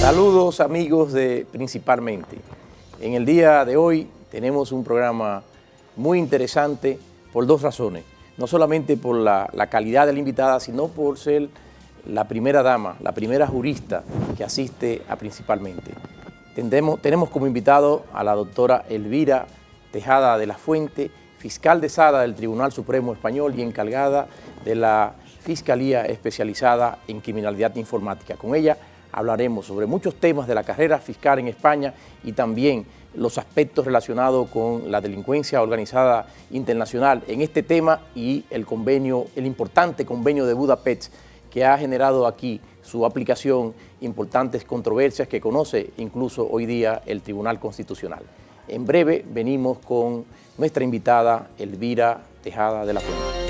Saludos amigos de Principalmente. En el día de hoy tenemos un programa muy interesante por dos razones. No solamente por la calidad de la invitada, sino por ser la primera dama, la primera jurista que asiste a Principalmente. Tenemos como invitado a la doctora Elvira Tejada de la Fuente, fiscal de Sada del Tribunal Supremo Español y encargada de la Fiscalía Especializada en Criminalidad Informática. Con ella hablaremos sobre muchos temas de la carrera fiscal en España y también los aspectos relacionados con la delincuencia organizada internacional en este tema y el importante convenio de Budapest que ha generado aquí su aplicación, importantes controversias que conoce incluso hoy día el Tribunal Constitucional. En breve venimos con nuestra invitada Elvira Tejada de la Fuente.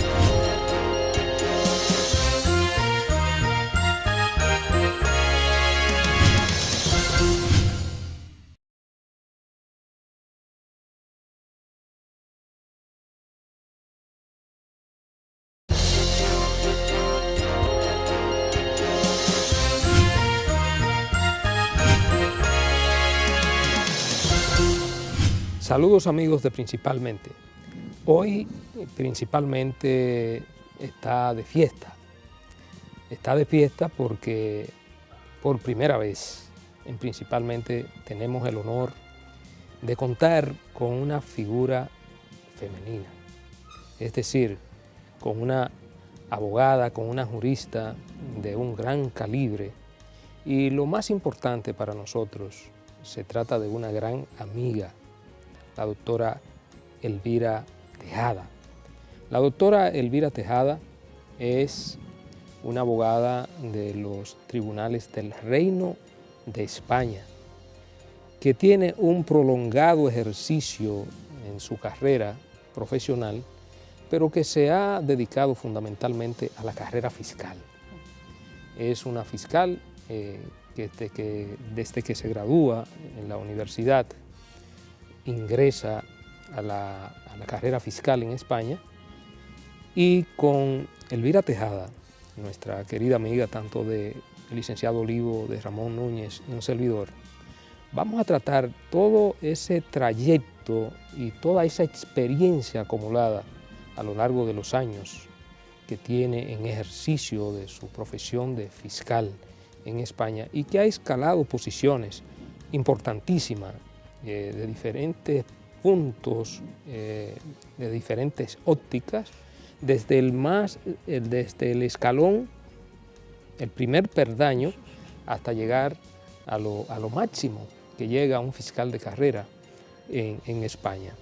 Saludos amigos de Principalmente. Hoy Principalmente está de fiesta. Está de fiesta porque por primera vez en Principalmente tenemos el honor de contar con una figura femenina. Es decir, con una abogada, con una jurista de un gran calibre. Y lo más importante para nosotros, se trata de una gran amiga, la doctora Elvira Tejada. La doctora Elvira Tejada es una abogada de los tribunales del Reino de España, que tiene un prolongado ejercicio en su carrera profesional, pero que se ha dedicado fundamentalmente a la carrera fiscal. Es una fiscal que desde que se gradúa en la universidad ingresa a la carrera fiscal en España, y con Elvira Tejada, nuestra querida amiga tanto del licenciado Olivo, de Ramón Núñez y un servidor, vamos a tratar todo ese trayecto y toda esa experiencia acumulada a lo largo de los años que tiene en ejercicio de su profesión de fiscal en España y que ha escalado posiciones importantísimas de diferentes puntos, de diferentes ópticas, desde el escalón, el primer peldaño, hasta llegar a lo máximo que llega un fiscal de carrera en España.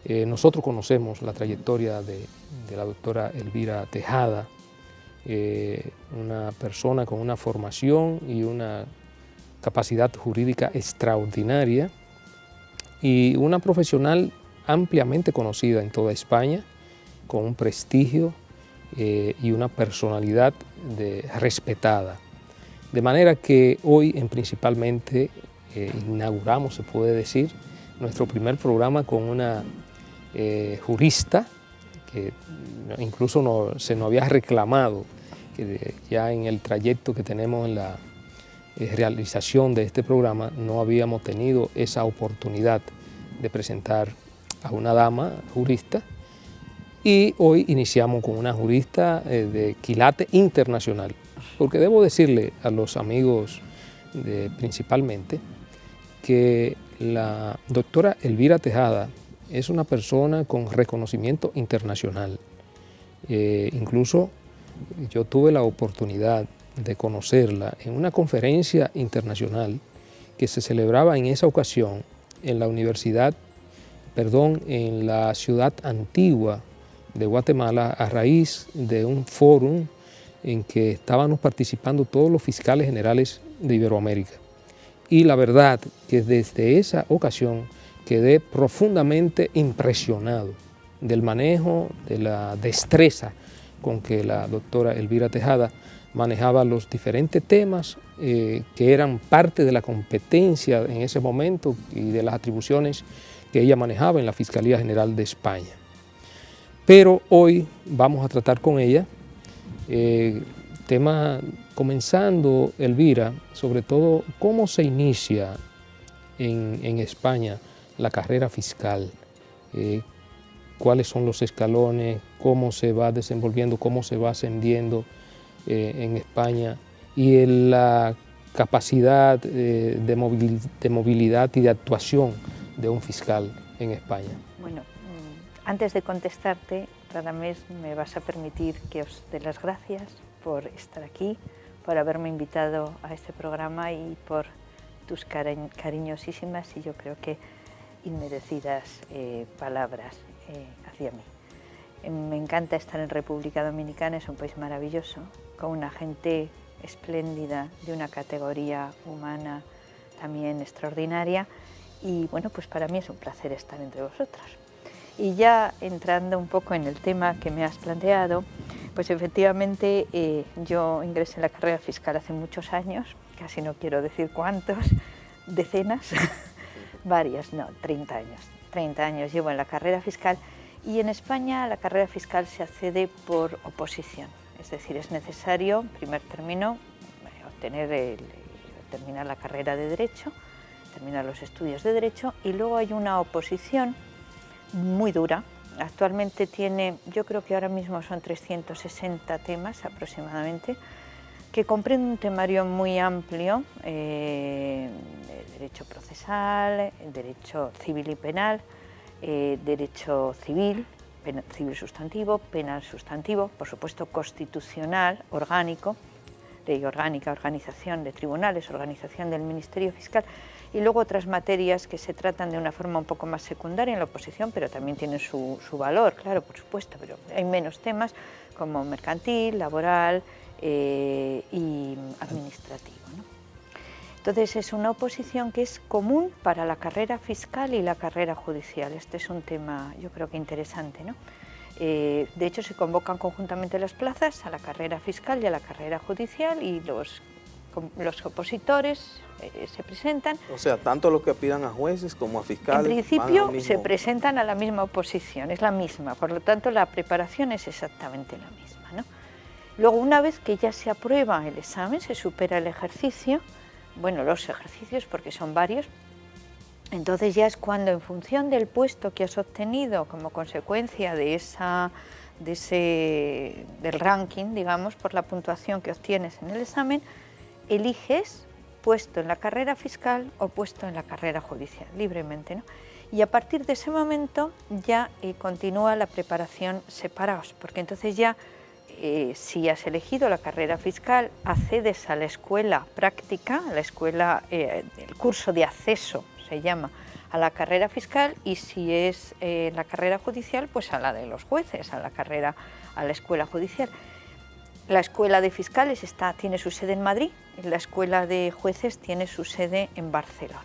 Nosotros conocemos la trayectoria de la doctora Elvira Tejada, una persona con una formación y una capacidad jurídica extraordinaria, y una profesional ampliamente conocida en toda España, con un prestigio y una personalidad respetada. De manera que hoy Principalmente inauguramos, se puede decir, nuestro primer programa con una jurista que incluso se nos había reclamado que ya en el trayecto que tenemos en la realización de este programa no habíamos tenido esa oportunidad de presentar a una dama jurista, y hoy iniciamos con una jurista de quilate internacional, porque debo decirle a los amigos de Principalmente que la doctora Elvira Tejada es una persona con reconocimiento internacional. Incluso yo tuve la oportunidad de conocerla en una conferencia internacional que se celebraba en esa ocasión en en la ciudad antigua de Guatemala, a raíz de un fórum en que estábamos participando todos los fiscales generales de Iberoamérica. Y la verdad que desde esa ocasión quedé profundamente impresionado del manejo, de la destreza con que la doctora Elvira Tejada manejaba los diferentes temas que eran parte de la competencia en ese momento y de las atribuciones que ella manejaba en la Fiscalía General de España. Pero hoy vamos a tratar con ella temas Comenzando, Elvira, sobre todo, ¿cómo se inicia en España la carrera fiscal? ¿Cuáles son los escalones? ¿Cómo se va desenvolviendo? ¿Cómo se va ascendiendo en España? Y en la capacidad de movilidad y de actuación de un fiscal en España. Bueno, antes de contestarte, Radamés, me vas a permitir que os dé las gracias por estar aquí, por haberme invitado a este programa y por tus cariñosísimas y yo creo que inmerecidas palabras hacia mí. Me encanta estar en República Dominicana, es un país maravilloso, con una gente espléndida, de una categoría humana también extraordinaria y bueno, pues para mí es un placer estar entre vosotros. Y ya entrando un poco en el tema que me has planteado, pues efectivamente yo ingresé en la carrera fiscal hace muchos años, casi no quiero decir cuántos, decenas, varias, no, 30 años. 30 años llevo en la carrera fiscal y en España la carrera fiscal se accede por oposición, es decir, es necesario, en primer término, terminar la carrera de Derecho, terminar los estudios de Derecho y luego hay una oposición muy dura. Actualmente tiene, yo creo que ahora mismo son 360 temas aproximadamente, que comprende un temario muy amplio, derecho procesal, derecho civil y penal, derecho civil, civil sustantivo, penal sustantivo, por supuesto constitucional, orgánico, ley orgánica, organización de tribunales, organización del Ministerio Fiscal y luego otras materias que se tratan de una forma un poco más secundaria en la oposición, pero también tienen su valor, claro, por supuesto, pero hay menos temas como mercantil, laboral y administrativo, ¿no? Entonces es una oposición que es común para la carrera fiscal y la carrera judicial. Este es un tema yo creo que interesante, ¿no? De hecho se convocan conjuntamente las plazas a la carrera fiscal y a la carrera judicial y los opositores se presentan. O sea, tanto los que aspiran a jueces como a fiscales. En principio se presentan a la misma oposición, es la misma, por lo tanto la preparación es exactamente la misma, ¿no? Luego una vez que ya se aprueba el examen, se supera el ejercicio, bueno, los ejercicios porque son varios, entonces ya es cuando en función del puesto que has obtenido como consecuencia del ranking, digamos, por la puntuación que obtienes en el examen, eliges puesto en la carrera fiscal o puesto en la carrera judicial, libremente, ¿no? Y a partir de ese momento ya continúa la preparación separados, porque entonces ya si has elegido la carrera fiscal, accedes a la escuela práctica, a la escuela, el curso de acceso se llama, a la carrera fiscal y si es la carrera judicial, pues a la de los jueces, a la escuela judicial. La escuela de fiscales tiene su sede en Madrid, y la escuela de jueces tiene su sede en Barcelona.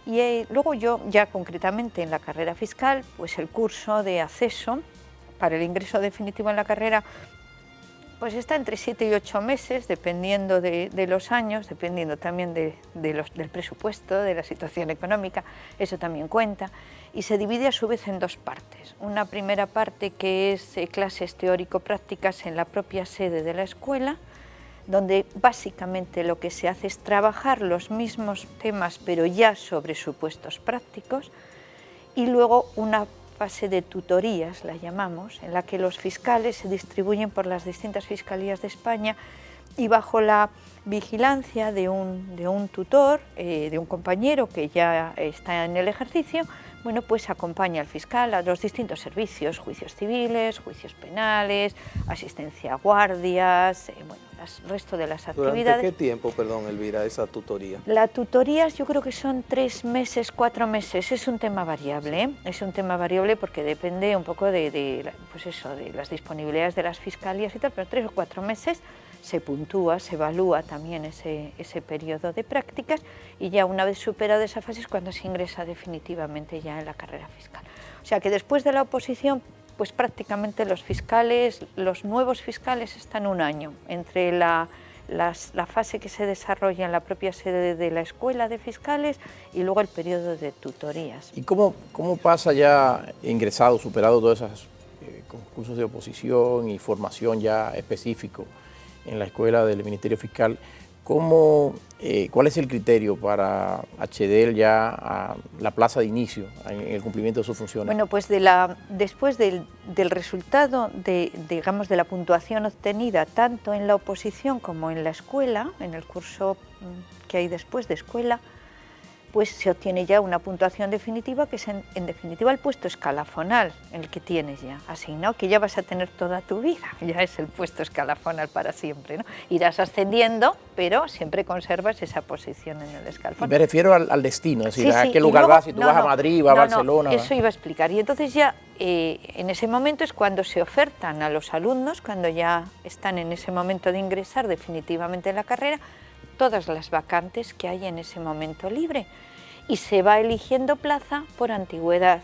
Y luego yo, ya concretamente en la carrera fiscal, pues el curso de acceso para el ingreso definitivo en la carrera, pues está entre 7 y 8 meses, dependiendo de los años, dependiendo también del presupuesto, de la situación económica, eso también cuenta, y se divide a su vez en dos partes. Una primera parte que es clases teórico-prácticas en la propia sede de la escuela, donde básicamente lo que se hace es trabajar los mismos temas, pero ya sobre supuestos prácticos, y luego una fase de tutorías, la llamamos, en la que los fiscales se distribuyen por las distintas fiscalías de España y bajo la vigilancia de un tutor, de un compañero que ya está en el ejercicio, bueno, pues acompaña al fiscal a los distintos servicios, juicios civiles, juicios penales, asistencia a guardias, bueno, el resto de las actividades. ¿Durante qué tiempo, perdón, Elvira, esa tutoría? La tutoría yo creo que son 3 meses, 4 meses, es un tema variable, ¿eh? Es un tema variable porque depende un poco de las disponibilidades de las fiscalías y tal, pero 3 o 4 meses se puntúa, se evalúa también ese periodo de prácticas y ya una vez superada esa fase es cuando se ingresa definitivamente ya en la carrera fiscal. O sea que después de la oposición, pues prácticamente los nuevos fiscales están 1 año entre la fase que se desarrolla en la propia sede de la escuela de fiscales y luego el periodo de tutorías. ¿Y cómo pasa ya ingresado, superado todos esos concursos de oposición y formación ya específico? en la escuela del Ministerio Fiscal. ¿Cuál es el criterio para acceder ya a la plaza de inicio en el cumplimiento de sus funciones? Bueno, pues después del resultado de la puntuación obtenida tanto en la oposición como en la escuela, en el curso que hay después de escuela, pues se obtiene ya una puntuación definitiva, que es en definitiva el puesto escalafonal, el que tienes ya asignado, que ya vas a tener toda tu vida, ya es el puesto escalafonal para siempre, ¿no? Irás ascendiendo, pero siempre conservas esa posición en el escalafón. Y me refiero al destino, es decir, Sí, a sí, qué lugar vas, si tú vas a Madrid, vas a Barcelona. Eso iba a explicar, y entonces ya en ese momento es cuando se ofertan a los alumnos, cuando ya están en ese momento de ingresar definitivamente en la carrera, todas las vacantes que hay en ese momento libre, y se va eligiendo plaza por antigüedad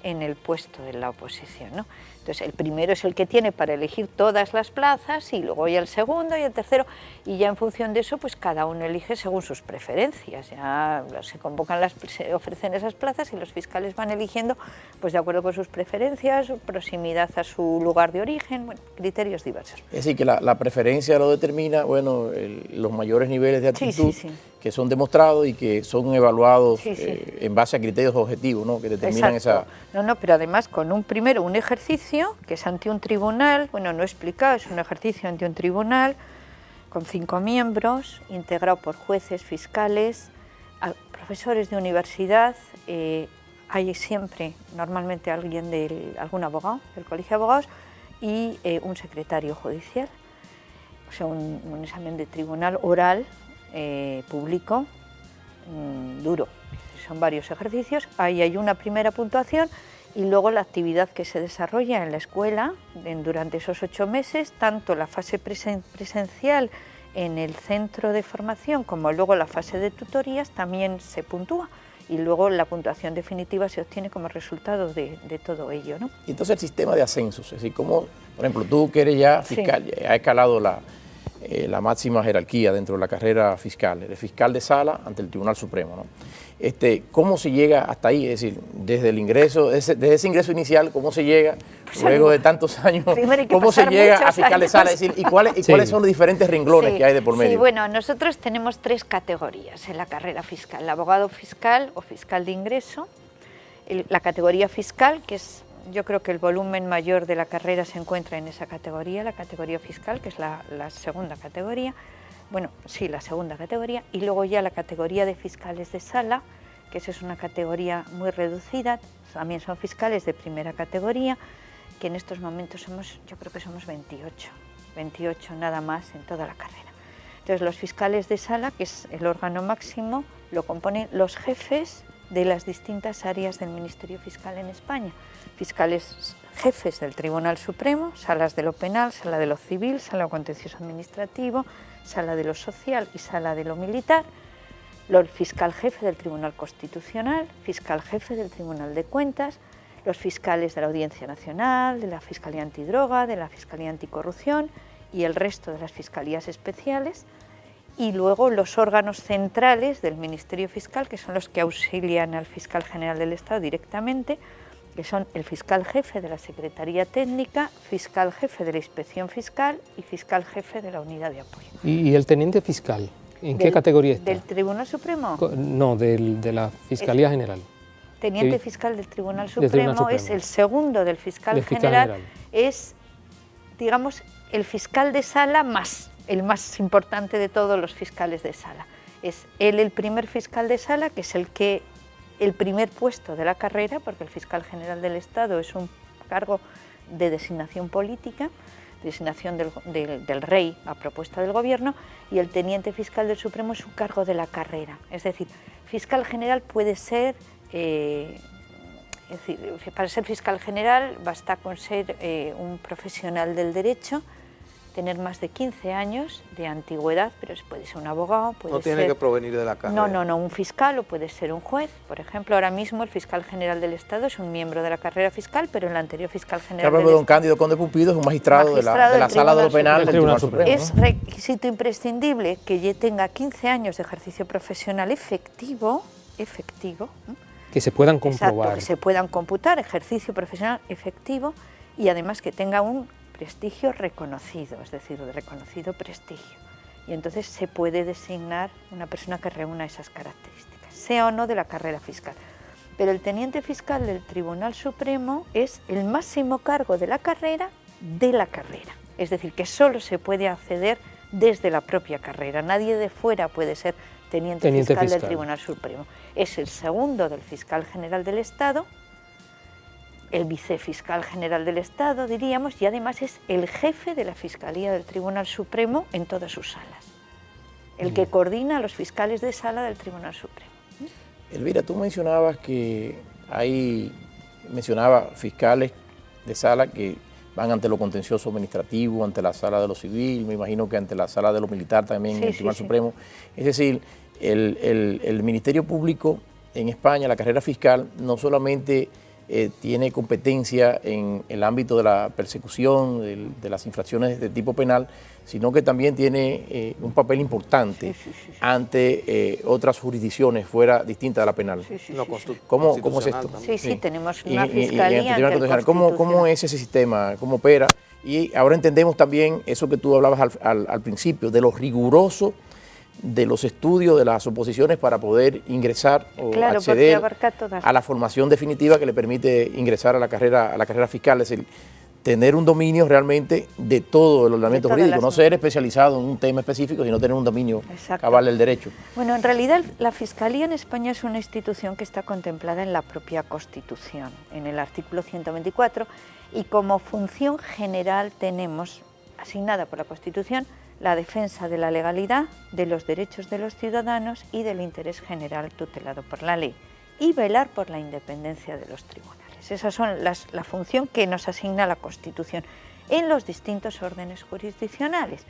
en el puesto de la oposición, ¿no? Entonces el primero es el que tiene para elegir todas las plazas, y luego ya el segundo y el tercero, y ya en función de eso pues cada uno elige según sus preferencias. Ya se ofrecen esas plazas y los fiscales van eligiendo pues de acuerdo con sus preferencias, proximidad a su lugar de origen, bueno, criterios diversos. Es decir, que la preferencia lo determina, bueno, los mayores niveles de aptitud, sí. que son demostrados y que son evaluados Sí. en base a criterios objetivos, ¿no?, que determinan Exacto. esa... No, pero además con un ejercicio que es ante un tribunal, bueno, no he explicado, es un ejercicio ante un tribunal con 5 miembros, integrado por jueces, fiscales, profesores de universidad, hay siempre, normalmente algún abogado del Colegio de Abogados y un secretario judicial, o sea, un examen de tribunal oral, público, duro. Son varios ejercicios, ahí hay una primera puntuación y luego la actividad que se desarrolla en la escuela durante esos 8 meses, tanto la fase presencial en el centro de formación como luego la fase de tutorías también se puntúa, y luego la puntuación definitiva se obtiene como resultado de todo ello, ¿no? Y entonces el sistema de ascensos, es decir, como, por ejemplo, tú que eres ya fiscal, Sí. has escalado la máxima jerarquía dentro de la carrera fiscal, eres fiscal de sala ante el Tribunal Supremo, ¿no? ¿Cómo se llega hasta ahí? Es decir, desde el ingreso, desde ese ingreso inicial, ¿cómo se llega, luego de tantos años, cómo se llega a fiscal de sala? Es decir, ¿y cuáles son los diferentes renglones que hay de por medio? Sí, bueno, nosotros tenemos 3 categorías en la carrera fiscal: el abogado fiscal o fiscal de ingreso, la categoría fiscal, que es, yo creo que el volumen mayor de la carrera se encuentra en esa categoría, la categoría fiscal, que es la segunda categoría. Bueno, sí, la segunda categoría, y luego ya la categoría de fiscales de sala, que esa es una categoría muy reducida, también son fiscales de primera categoría, que en estos momentos yo creo que somos 28 nada más en toda la carrera. Entonces los fiscales de sala, que es el órgano máximo, lo componen los jefes de las distintas áreas del Ministerio Fiscal en España, fiscales jefes del Tribunal Supremo, salas de lo penal, sala de lo civil, sala de lo contencioso administrativo, sala de lo social y sala de lo militar, el fiscal jefe del Tribunal Constitucional, fiscal jefe del Tribunal de Cuentas, los fiscales de la Audiencia Nacional, de la Fiscalía Antidroga, de la Fiscalía Anticorrupción y el resto de las fiscalías especiales, y luego los órganos centrales del Ministerio Fiscal, que son los que auxilian al fiscal general del Estado directamente, que son el fiscal jefe de la Secretaría Técnica, fiscal jefe de la Inspección Fiscal y fiscal jefe de la Unidad de Apoyo. ¿Y el teniente fiscal? ¿En qué categoría está? ¿Del Tribunal Supremo? No, de la Fiscalía General. Teniente fiscal del Tribunal Supremo es el segundo del fiscal general, es, digamos, el fiscal de sala el más importante de todos los fiscales de sala. Es él el primer fiscal de sala, que es el primer puesto de la carrera, porque el fiscal general del Estado es un cargo de designación política, designación del rey a propuesta del gobierno, y el teniente fiscal del Supremo es un cargo de la carrera. Es decir, fiscal general puede ser, para ser fiscal general basta con ser un profesional del derecho, tener más de 15 años de antigüedad, pero puede ser un abogado, no tiene que provenir de la carrera. No, un fiscal, o puede ser un juez. Por ejemplo, ahora mismo el fiscal general del Estado es un miembro de la carrera fiscal, pero el anterior fiscal general del Estado... Don Cándido Conde Pumpido es un magistrado de la Sala de lo Penal del Tribunal Supremo. Es requisito imprescindible que ya tenga 15 años de ejercicio profesional efectivo, que se puedan comprobar. Exacto, que se puedan computar, ejercicio profesional efectivo, y además que tenga un prestigio reconocido, es decir, de reconocido prestigio. Y entonces se puede designar una persona que reúna esas características, sea o no de la carrera fiscal. Pero el teniente fiscal del Tribunal Supremo es el máximo cargo de la carrera, es decir, que solo se puede acceder desde la propia carrera, nadie de fuera puede ser teniente fiscal del Tribunal Supremo. Es el segundo del fiscal general del Estado, el vicefiscal general del Estado, diríamos, y además es el jefe de la Fiscalía del Tribunal Supremo en todas sus salas, el que coordina a los fiscales de sala del Tribunal Supremo. Elvira, tú mencionabas que mencionaba fiscales de sala que van ante lo contencioso administrativo, ante la sala de lo civil, me imagino que ante la sala de lo militar también, en el Tribunal Supremo. Es decir, el Ministerio Público en España, la carrera fiscal, no solamente tiene competencia en el ámbito de la persecución de las infracciones de tipo penal, sino que también tiene un papel importante ante otras jurisdicciones fuera distintas de la penal. ¿Cómo es esto? Sí, tenemos una fiscalía. ¿Cómo es ese sistema? ¿Cómo opera? Y ahora entendemos también eso que tú hablabas al principio, de lo riguroso de los estudios, de las oposiciones para poder ingresar o acceder a la formación definitiva que le permite ingresar a la carrera fiscal, es decir, tener un dominio realmente de todo el ordenamiento jurídico, no ser especializado en un tema específico, sino tener un dominio cabal del derecho. Bueno, en realidad la Fiscalía en España es una institución que está contemplada en la propia Constitución, en el artículo 124, y como función general tenemos, asignada por la Constitución, la defensa de la legalidad, de los derechos de los ciudadanos y del interés general tutelado por la ley, y velar por la independencia de los tribunales. Esas son la función que nos asigna la Constitución en los distintos órdenes jurisdiccionales.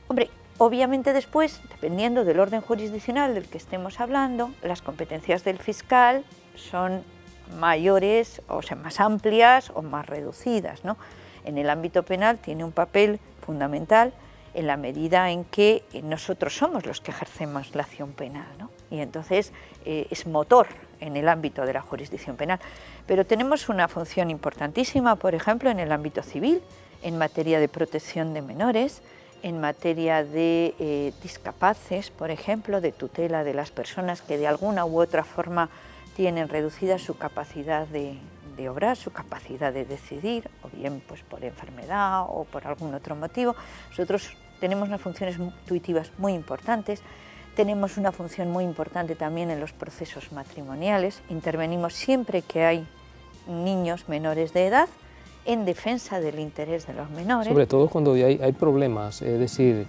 Hombre, obviamente después, dependiendo del orden jurisdiccional del que estemos hablando, las competencias del fiscal son mayores, o sea, más amplias o más reducidas, ¿no? En el ámbito penal tiene un papel fundamental en la medida en que nosotros somos los que ejercemos la acción penal, ¿no? Y entonces es motor en el ámbito de la jurisdicción penal. Pero tenemos una función importantísima, por ejemplo, en el ámbito civil, en materia de protección de menores, en materia de discapaces, por ejemplo, de tutela de las personas que de alguna u otra forma tienen reducida su capacidad de obrar, su capacidad de decidir, o bien pues por enfermedad o por algún otro motivo. Nosotros tenemos unas funciones tuitivas muy importantes, tenemos una función muy importante también en los procesos matrimoniales, intervenimos siempre que hay niños menores de edad en defensa del interés de los menores. Sobre todo cuando hay problemas, es decir,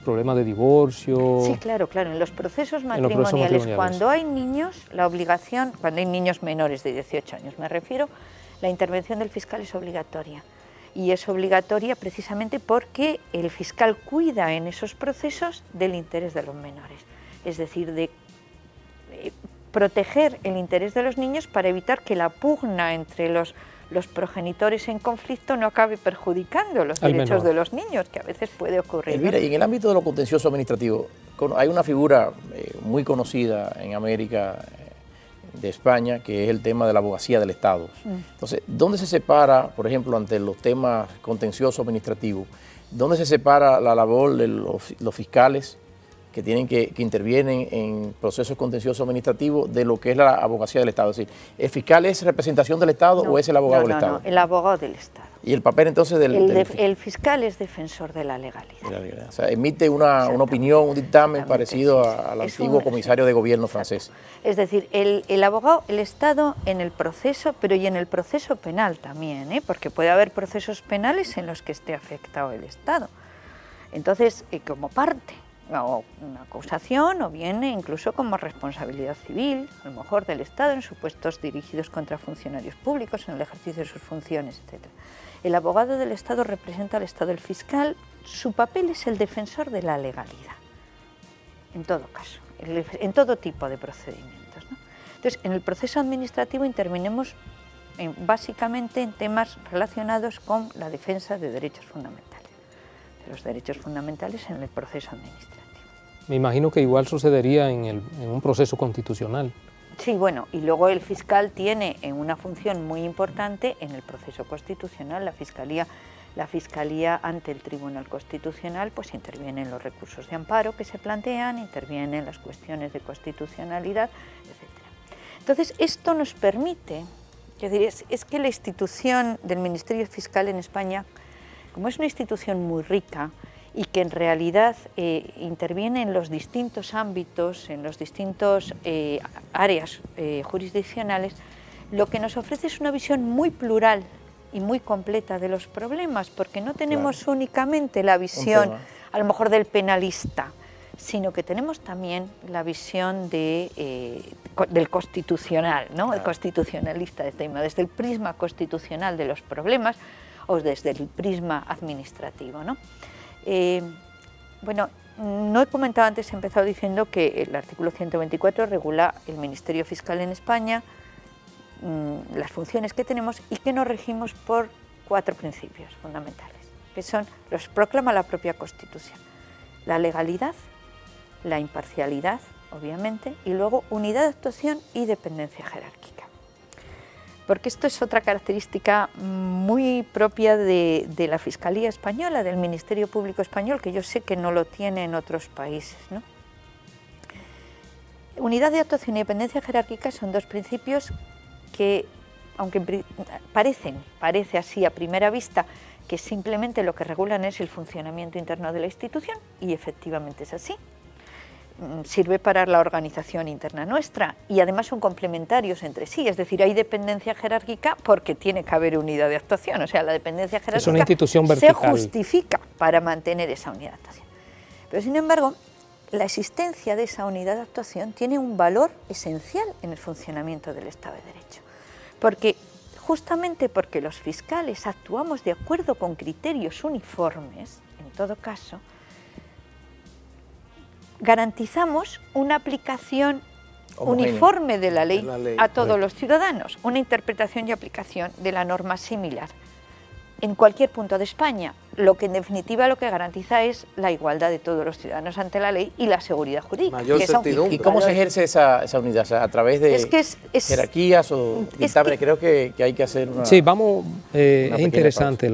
problemas de divorcio. Sí, claro, en los procesos matrimoniales, cuando hay niños, la obligación, cuando hay niños menores de 18 años, me refiero, la intervención del fiscal es obligatoria. Y es obligatoria precisamente porque el fiscal cuida en esos procesos del interés de los menores, es decir, de proteger el interés de los niños para evitar que la pugna entre los progenitores en conflicto no acabe perjudicando los derechos de los niños, que a veces puede ocurrir. Elvira, y en el ámbito de lo contencioso administrativo, hay una figura muy conocida en América, de España, que es el tema de la abogacía del Estado. Entonces, ¿dónde se separa, por ejemplo, ante los temas contenciosos administrativos, dónde se separa la labor de los fiscales que intervienen en procesos contenciosos administrativos de lo que es la abogacía del Estado? Es decir, ¿el fiscal es representación del Estado o es el abogado del Estado? No, el abogado del Estado. ¿Y el papel entonces el fiscal es defensor de la legalidad. O sea, emite una opinión, un dictamen parecido al antiguo comisario de gobierno francés. Es decir, el abogado, el Estado en el proceso, pero y en el proceso penal también, porque puede haber procesos penales en los que esté afectado el Estado. Entonces, como parte, o una acusación, o bien incluso como responsabilidad civil, a lo mejor del Estado en supuestos dirigidos contra funcionarios públicos en el ejercicio de sus funciones, etc. El abogado del Estado representa al Estado. El fiscal, su papel es el defensor de la legalidad, en todo caso, en todo tipo de procedimientos, ¿no? Entonces, en el proceso administrativo intervenimos básicamente en temas relacionados con la defensa de derechos fundamentales, de los derechos fundamentales en el proceso administrativo. Me imagino que igual sucedería en un proceso constitucional. Sí, bueno, y luego el fiscal tiene una función muy importante en el proceso constitucional. La la Fiscalía ante el Tribunal Constitucional pues interviene en los recursos de amparo que se plantean, interviene en las cuestiones de constitucionalidad, etc. Entonces, esto nos permite, es que la institución del Ministerio Fiscal en España, como es una institución muy rica y que en realidad interviene en los distintos ámbitos, en los distintos áreas jurisdiccionales, lo que nos ofrece es una visión muy plural y muy completa de los problemas, porque no tenemos únicamente la visión, a lo mejor, del penalista, sino que tenemos también la visión del constitucional, ¿no? El constitucionalista de tema, desde el prisma constitucional de los problemas o desde el prisma administrativo, ¿no? Bueno, no he comentado antes, he empezado diciendo que el artículo 124 regula el Ministerio Fiscal en España, las funciones que tenemos y que nos regimos por 4 principios fundamentales, que son, los proclama la propia Constitución: la legalidad, la imparcialidad, obviamente, y luego unidad de actuación y dependencia jerárquica. Porque esto es otra característica muy propia de la Fiscalía Española, del Ministerio Público Español, que yo sé que no lo tiene en otros países, ¿no? Unidad de actuación y dependencia jerárquica son 2 principios que, aunque parece así a primera vista, que simplemente lo que regulan es el funcionamiento interno de la institución, y efectivamente es así. Sirve para la organización interna nuestra y además son complementarios entre sí, es decir, hay dependencia jerárquica porque tiene que haber unidad de actuación, o sea, la dependencia jerárquica es una institución vertical, se justifica para mantener esa unidad de actuación. Pero sin embargo, la existencia de esa unidad de actuación tiene un valor esencial en el funcionamiento del Estado de Derecho, porque justamente porque los fiscales actuamos de acuerdo con criterios uniformes, en todo caso, garantizamos una aplicación uniforme de la ley a todos los ciudadanos, una interpretación y aplicación de la norma similar en cualquier punto de España, lo que en definitiva lo que garantiza es la igualdad de todos los ciudadanos ante la ley y la seguridad jurídica. Mayor certidumbre. ¿Y cómo se ejerce esa unidad? O sea, ¿a través de jerarquías o dictámenes? Creo que hay que hacer una... Sí, vamos, es interesante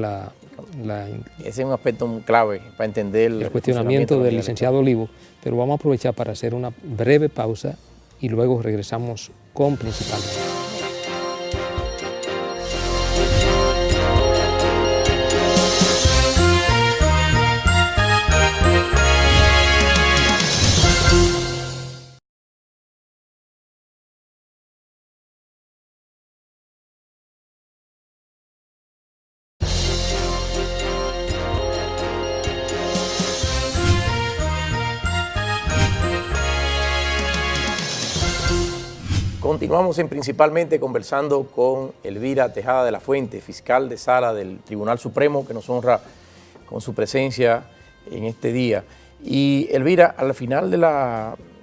ese es un aspecto clave para entender el cuestionamiento del licenciado Olivo, pero vamos a aprovechar para hacer una breve pausa y luego regresamos con Principalmente. Continuamos Principalmente conversando con Elvira Tejada de la Fuente, fiscal de Sala del Tribunal Supremo, que nos honra con su presencia en este día. Y Elvira, al final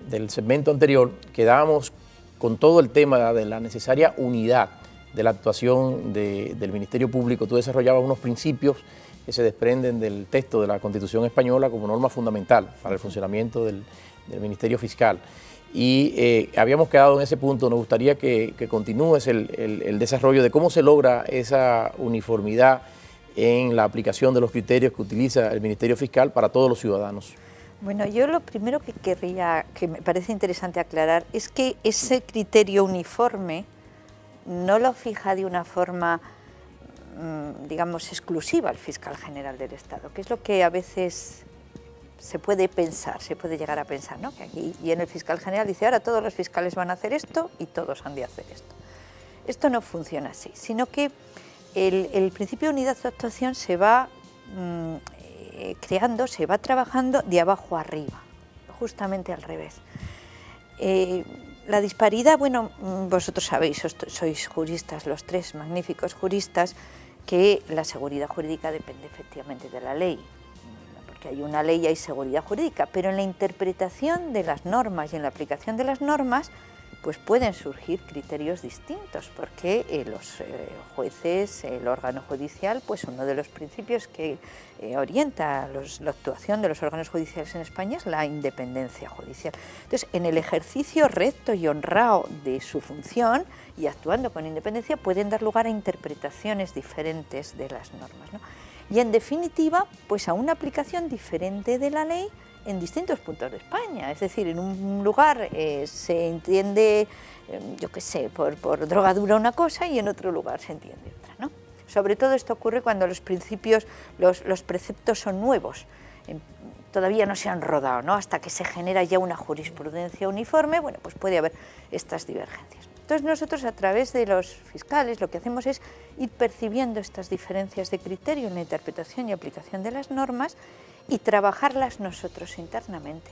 del segmento anterior quedábamos con todo el tema de la necesaria unidad de la actuación del Ministerio Público. Tú desarrollabas unos principios que se desprenden del texto de la Constitución Española como norma fundamental para el funcionamiento del Ministerio Fiscal. Y habíamos quedado en ese punto. Nos gustaría que continúes el desarrollo de cómo se logra esa uniformidad en la aplicación de los criterios que utiliza el Ministerio Fiscal para todos los ciudadanos. Bueno, yo lo primero que me parece interesante aclarar es que ese criterio uniforme no lo fija de una forma, digamos, exclusiva el fiscal general del Estado, que es lo que a veces se puede llegar a pensar, ¿no? Que aquí viene el fiscal general y dice, ahora todos los fiscales van a hacer esto y todos han de hacer esto. Esto no funciona así, sino que el principio de unidad de actuación se va creando, se va trabajando de abajo arriba, justamente al revés. La disparidad, bueno, vosotros sabéis, sois juristas, los 3 magníficos juristas, que la seguridad jurídica depende efectivamente de la ley. Que hay una ley y hay seguridad jurídica, pero en la interpretación de las normas y en la aplicación de las normas pues pueden surgir criterios distintos, porque los jueces, el órgano judicial, pues uno de los principios que orienta la actuación de los órganos judiciales en España es la independencia judicial. Entonces, en el ejercicio recto y honrado de su función y actuando con independencia pueden dar lugar a interpretaciones diferentes de las normas, ¿no? y en definitiva pues a una aplicación diferente de la ley en distintos puntos de España. Es decir, en un lugar se entiende, yo qué sé, por drogadura una cosa y en otro lugar se entiende otra, ¿no? Sobre todo esto ocurre cuando los principios, los preceptos son nuevos, todavía no se han rodado, ¿no? Hasta que se genera ya una jurisprudencia uniforme, bueno, pues puede haber estas divergencias. Entonces nosotros a través de los fiscales lo que hacemos es ir percibiendo estas diferencias de criterio en la interpretación y aplicación de las normas y trabajarlas nosotros internamente.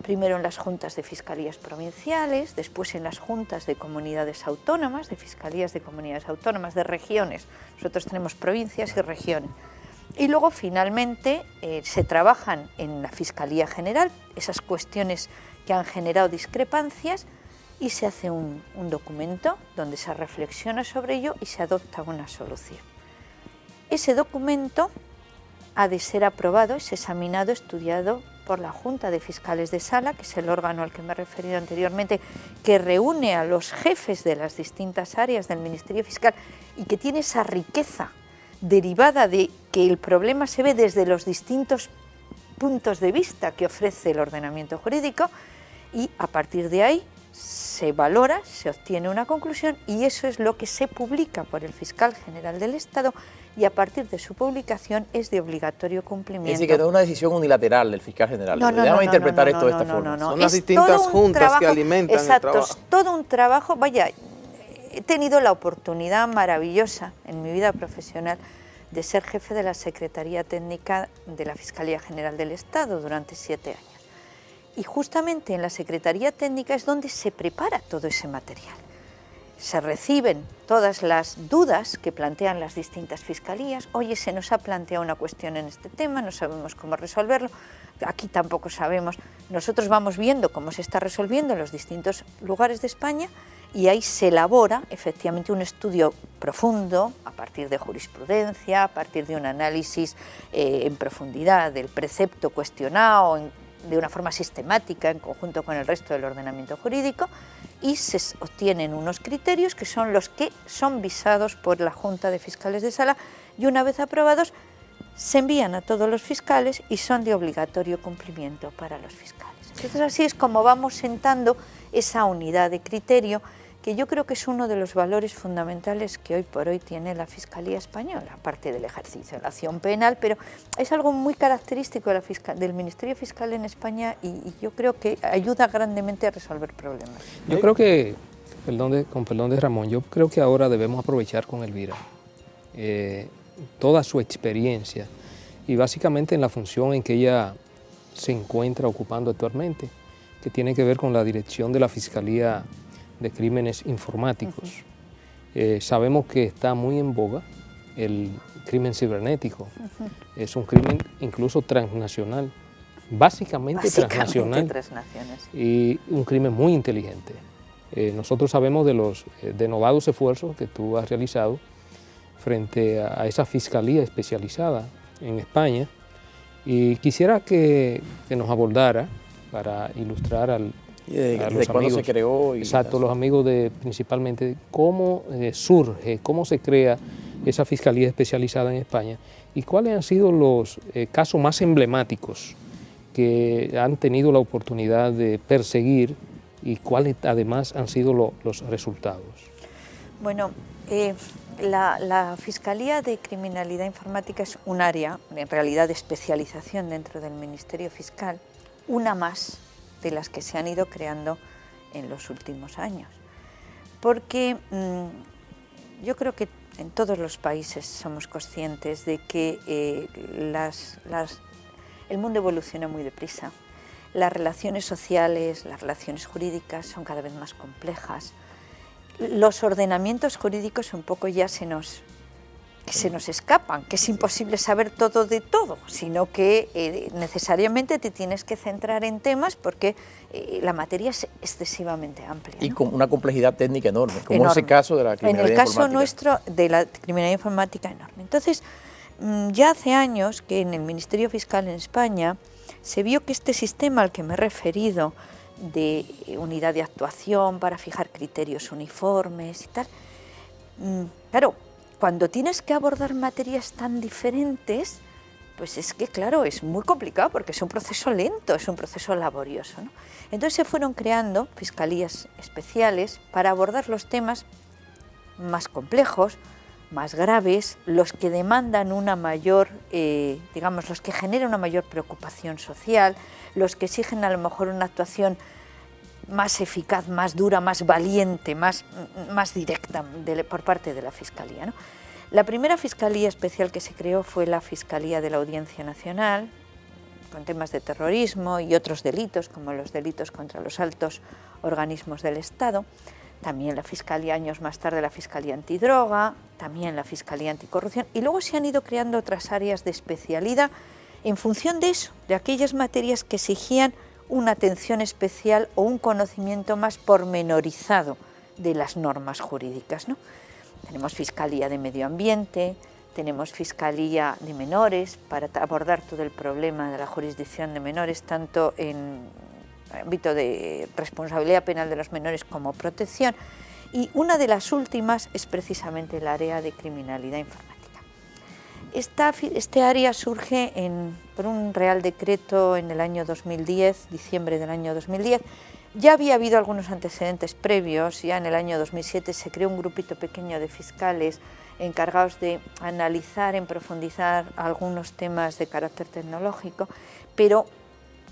Primero en las juntas de fiscalías provinciales, después en las juntas de comunidades autónomas, de fiscalías de comunidades autónomas, de regiones. Nosotros tenemos provincias y regiones. Y luego finalmente se trabajan en la Fiscalía General esas cuestiones que han generado discrepancias y se hace un documento donde se reflexiona sobre ello y se adopta una solución. Ese documento ha de ser aprobado, es examinado, estudiado por la Junta de Fiscales de Sala, que es el órgano al que me he referido anteriormente, que reúne a los jefes de las distintas áreas del Ministerio Fiscal y que tiene esa riqueza derivada de que el problema se ve desde los distintos puntos de vista que ofrece el ordenamiento jurídico y a partir de ahí se valora, se obtiene una conclusión y eso es lo que se publica por el Fiscal General del Estado y a partir de su publicación es de obligatorio cumplimiento. Es decir, que no es una decisión unilateral del Fiscal General. Déjame interpretar esto de esta forma. Son las distintas juntas que alimentan el trabajo. Exacto, es todo un trabajo. Vaya, he tenido la oportunidad maravillosa en mi vida profesional de ser jefe de la Secretaría Técnica de la Fiscalía General del Estado durante 7 años. Y justamente en la Secretaría Técnica es donde se prepara todo ese material. Se reciben todas las dudas que plantean las distintas fiscalías. Oye, se nos ha planteado una cuestión en este tema, no sabemos cómo resolverlo, aquí tampoco sabemos. Nosotros vamos viendo cómo se está resolviendo en los distintos lugares de España y ahí se elabora efectivamente un estudio profundo a partir de jurisprudencia, a partir de un análisis en profundidad del precepto cuestionado de una forma sistemática en conjunto con el resto del ordenamiento jurídico y se obtienen unos criterios que son los que son visados por la Junta de Fiscales de Sala y una vez aprobados se envían a todos los fiscales y son de obligatorio cumplimiento para los fiscales. Entonces así es como vamos sentando esa unidad de criterio que yo creo que es uno de los valores fundamentales que hoy por hoy tiene la Fiscalía Española, aparte del ejercicio de la acción penal, pero es algo muy característico de del Ministerio Fiscal en España y yo creo que ayuda grandemente a resolver problemas. Yo creo que, con perdón de Ramón, yo creo que ahora debemos aprovechar con Elvira toda su experiencia y básicamente en la función en que ella se encuentra ocupando actualmente, que tiene que ver con la dirección de la Fiscalía de Crímenes Informáticos. Sabemos que está muy en boga el crimen cibernético. Es un crimen incluso transnacional, básicamente transnacional, y un crimen muy inteligente. Nosotros sabemos de los denodados esfuerzos que tú has realizado frente a esa fiscalía especializada en España y quisiera que nos abordara para ilustrar a los amigos, se creó. Exacto, los amigos principalmente, cómo surge, cómo se crea esa fiscalía especializada en España y cuáles han sido los casos más emblemáticos que han tenido la oportunidad de perseguir y cuáles además han sido los resultados. Bueno, la Fiscalía de Criminalidad Informática es un área, en realidad, de especialización dentro del Ministerio Fiscal, una más de las que se han ido creando en los últimos años. Porque yo creo que en todos los países somos conscientes de que el mundo evoluciona muy deprisa. Las relaciones sociales, las relaciones jurídicas son cada vez más complejas. Los ordenamientos jurídicos un poco ya se nos escapan, que es imposible saber todo de todo, sino que necesariamente te tienes que centrar en temas porque la materia es excesivamente amplia, ¿no? Y con una complejidad técnica enorme, como en ese caso de la criminalidad informática. En el caso informática. nuestro de la criminalidad informática enorme. Entonces, ya hace años que en el Ministerio Fiscal en España se vio que este sistema al que me he referido de unidad de actuación para fijar criterios uniformes y tal, claro, cuando tienes que abordar materias tan diferentes, pues es que, claro, es muy complicado porque es un proceso lento, es un proceso laborioso, ¿no? Entonces se fueron creando fiscalías especiales para abordar los temas más complejos, más graves, los que demandan una mayor, digamos, los que generan una mayor preocupación social, los que exigen a lo mejor una actuación más eficaz, más dura, más valiente, más directa por parte de la Fiscalía, ¿no? La primera Fiscalía especial que se creó fue la Fiscalía de la Audiencia Nacional, con temas de terrorismo y otros delitos, como los delitos contra los altos organismos del Estado. También la Fiscalía, años más tarde, la Fiscalía Antidroga, también la Fiscalía Anticorrupción, y luego se han ido creando otras áreas de especialidad en función de eso, de aquellas materias que exigían una atención especial o un conocimiento más pormenorizado de las normas jurídicas, ¿no? Tenemos Fiscalía de Medio Ambiente, tenemos Fiscalía de Menores para abordar todo el problema de la jurisdicción de menores, tanto en ámbito de responsabilidad penal de los menores como protección, y una de las últimas es precisamente el área de criminalidad informática. Este área surge por un Real Decreto en el año 2010, diciembre del año 2010. Ya había habido algunos antecedentes previos, ya en el año 2007 se creó un grupito pequeño de fiscales encargados de analizar, en profundizar algunos temas de carácter tecnológico, pero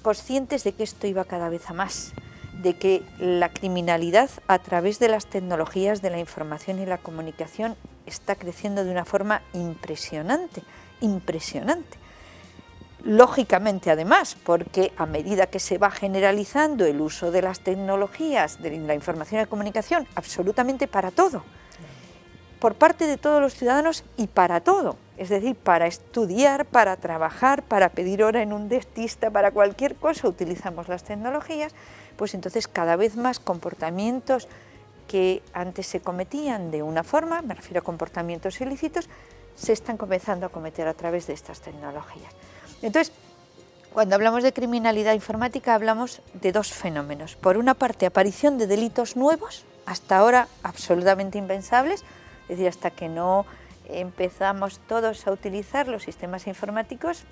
conscientes de que esto iba cada vez a más, de que la criminalidad a través de las tecnologías de la información y la comunicación está creciendo de una forma impresionante, impresionante. Lógicamente, además, porque a medida que se va generalizando el uso de las tecnologías, de la información y la comunicación, absolutamente para todo, por parte de todos los ciudadanos y para todo, es decir, para estudiar, para trabajar, para pedir hora en un dentista, para cualquier cosa utilizamos las tecnologías, pues entonces cada vez más comportamientos que antes se cometían de una forma, me refiero a comportamientos ilícitos, se están comenzando a cometer a través de estas tecnologías. Entonces, cuando hablamos de criminalidad informática hablamos de dos fenómenos. Por una parte, aparición de delitos nuevos, hasta ahora absolutamente impensables, es decir, hasta que no empezamos todos a utilizar los sistemas informáticos,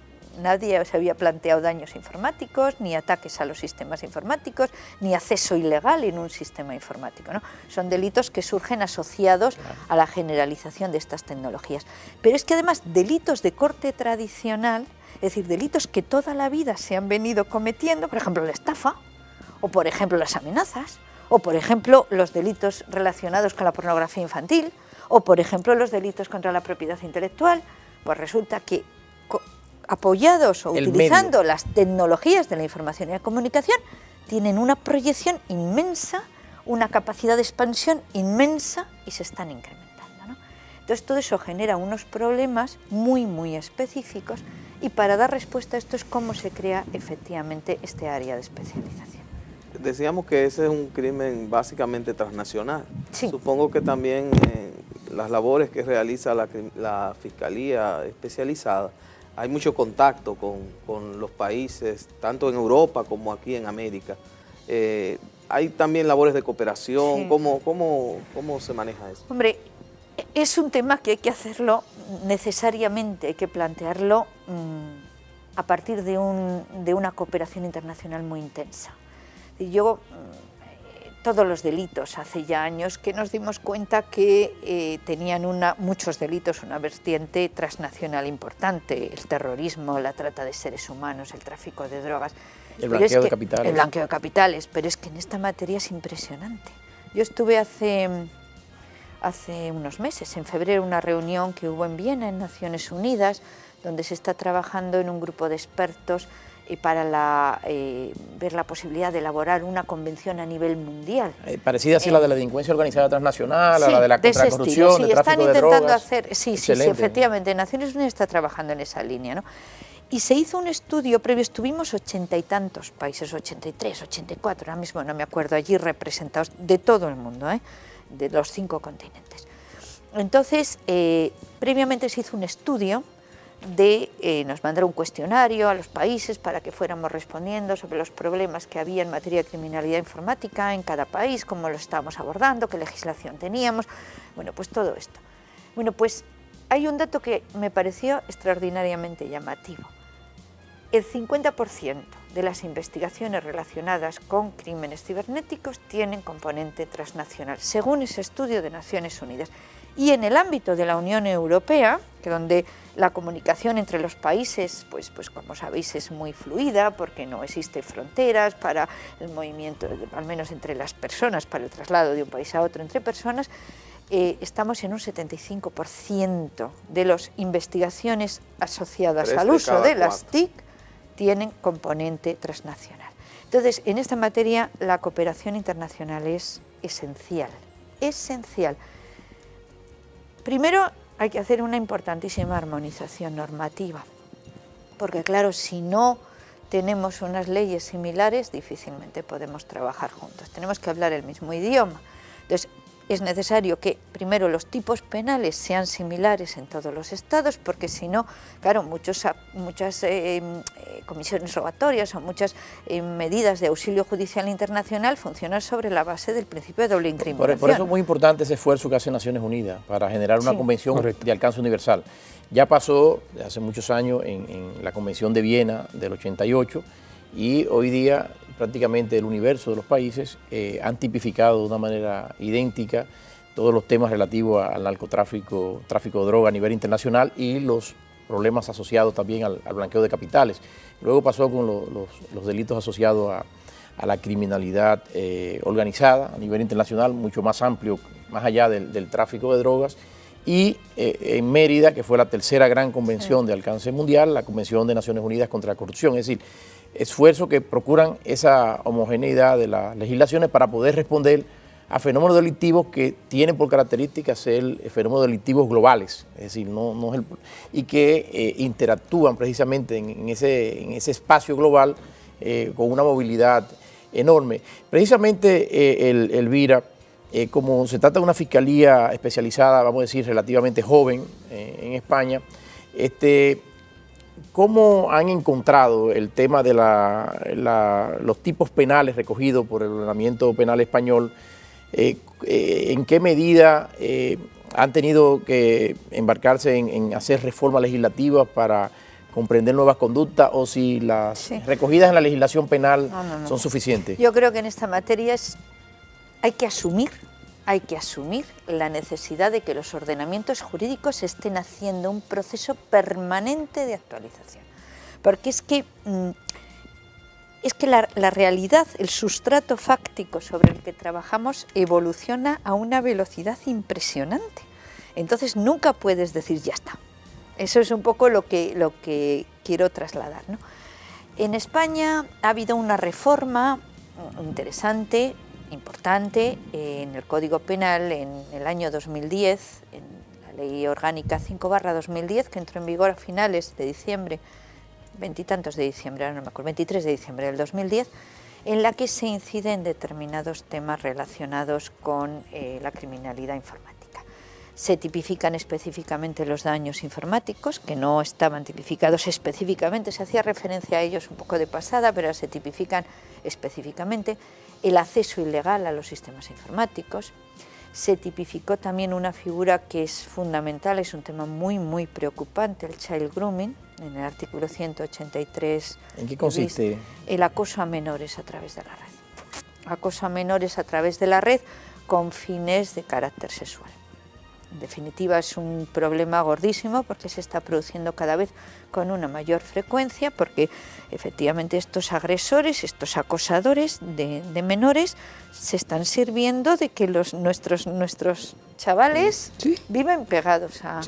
nadie se había planteado daños informáticos, ni ataques a los sistemas informáticos, ni acceso ilegal en un sistema informático, ¿no? Son delitos que surgen asociados a la generalización de estas tecnologías. Pero es que además delitos de corte tradicional, es decir, delitos que toda la vida se han venido cometiendo, por ejemplo la estafa, o por ejemplo las amenazas, o por ejemplo los delitos relacionados con la pornografía infantil, o por ejemplo los delitos contra la propiedad intelectual, pues resulta que apoyados o utilizando las tecnologías de la información y la comunicación, tienen una proyección inmensa, una capacidad de expansión inmensa y se están incrementando, ¿no? Entonces todo eso genera unos problemas muy, muy específicos y para dar respuesta a esto es cómo se crea efectivamente este área de especialización. Decíamos que ese es un crimen básicamente transnacional. Sí. Supongo que también las labores que realiza la Fiscalía especializada, hay mucho contacto con los países, tanto en Europa como aquí en América. Hay también labores de cooperación. Sí. ¿Cómo se maneja eso? Hombre, es un tema que hay que hacerlo necesariamente, hay que plantearlo a partir de una cooperación internacional muy intensa. Todos los delitos, hace ya años que nos dimos cuenta que tenían muchos delitos una vertiente transnacional importante, el terrorismo, la trata de seres humanos, el tráfico de drogas. El blanqueo de capitales. El blanqueo de capitales, pero es que en esta materia es impresionante. Yo estuve hace unos meses, en febrero, una reunión que hubo en Viena, en Naciones Unidas, donde se está trabajando en un grupo de expertos para ver la posibilidad de elaborar una convención a nivel mundial. Parecida así a la de la delincuencia organizada transnacional, a la de la contracorrupción, el tráfico de drogas. Sí, efectivamente, Naciones Unidas está trabajando en esa línea, ¿no? Y se hizo un estudio previo, estuvimos 80 y tantos países, 83, 84, ahora mismo no me acuerdo, allí representados de todo el mundo, de los 5 continentes. Entonces, previamente se hizo un estudio nos mandaron un cuestionario a los países para que fuéramos respondiendo sobre los problemas que había en materia de criminalidad informática en cada país, cómo lo estábamos abordando, qué legislación teníamos, bueno, pues todo esto. Bueno, pues hay un dato que me pareció extraordinariamente llamativo. El 50% de las investigaciones relacionadas con crímenes cibernéticos tienen componente transnacional, según ese estudio de Naciones Unidas. Y en el ámbito de la Unión Europea, que donde la comunicación entre los países, pues como sabéis, es muy fluida, porque no existen fronteras para el movimiento, al menos entre las personas, para el traslado de un país a otro entre personas, estamos en un 75% de las investigaciones asociadas al uso de las TIC tienen componente transnacional. Entonces, en esta materia la cooperación internacional es esencial, esencial. Primero hay que hacer una importantísima armonización normativa, porque claro, si no tenemos unas leyes similares, difícilmente podemos trabajar juntos. Tenemos que hablar el mismo idioma. Entonces, es necesario que primero los tipos penales sean similares en todos los estados, porque si no, claro, muchas comisiones rogatorias o muchas medidas de auxilio judicial internacional funcionan sobre la base del principio de doble incriminación. Por eso es muy importante ese esfuerzo que hace Naciones Unidas para generar una convención de alcance universal. Ya pasó hace muchos años en la Convención de Viena del 88 y hoy día prácticamente el universo de los países han tipificado de una manera idéntica todos los temas relativos al narcotráfico, tráfico de droga a nivel internacional y los problemas asociados también al blanqueo de capitales. Luego pasó con los delitos asociados a la criminalidad organizada a nivel internacional, mucho más amplio, más allá del tráfico de drogas. Y en Mérida, que fue la tercera gran convención de alcance mundial, la Convención de Naciones Unidas contra la Corrupción, es decir, esfuerzos que procuran esa homogeneidad de las legislaciones para poder responder a fenómenos delictivos que tienen por características ser fenómenos delictivos globales, es decir, y que interactúan precisamente en ese espacio global con una movilidad enorme. Precisamente, Elvira, como se trata de una fiscalía especializada, vamos a decir, relativamente joven en España, ¿cómo han encontrado el tema de los tipos penales recogidos por el ordenamiento penal español? ¿En qué medida han tenido que embarcarse en hacer reformas legislativas para comprender nuevas conductas o si las recogidas en la legislación penal son suficientes? Yo creo que en esta materia hay que asumir la necesidad de que los ordenamientos jurídicos estén haciendo un proceso permanente de actualización. Porque es que la realidad, el sustrato fáctico sobre el que trabajamos evoluciona a una velocidad impresionante. Entonces nunca puedes decir ya está. Eso es un poco lo que quiero trasladar, ¿no? En España ha habido una reforma interesante, importante, en el Código Penal en el año 2010, en la Ley Orgánica 5/2010, que entró en vigor a finales de diciembre, 20 de diciembre, ahora no me acuerdo, 23 de diciembre del 2010, en la que se inciden determinados temas relacionados con la criminalidad informática. Se tipifican específicamente los daños informáticos, que no estaban tipificados específicamente, se hacía referencia a ellos un poco de pasada, pero se tipifican específicamente. El acceso ilegal a los sistemas informáticos. Se tipificó también una figura que es fundamental, es un tema muy, muy preocupante, el child grooming, en el artículo 183. ¿En qué consiste? El acoso a menores a través de la red. Acoso a menores a través de la red con fines de carácter sexual. En definitiva, es un problema gordísimo porque se está produciendo cada vez con una mayor frecuencia, porque efectivamente estos agresores, estos acosadores de menores se están sirviendo de que nuestros chavales viven pegados a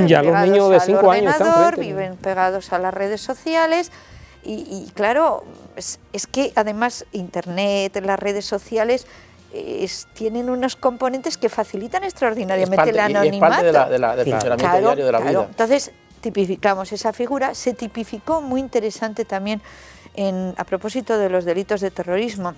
ya los niños de 5 años están frente, viven pegados a las redes sociales y claro, es que además Internet, las redes sociales tienen unos componentes que facilitan extraordinariamente el anonimato. Es parte del funcionamiento diario de la vida. Entonces, tipificamos esa figura. Se tipificó, muy interesante también, a propósito de los delitos de terrorismo,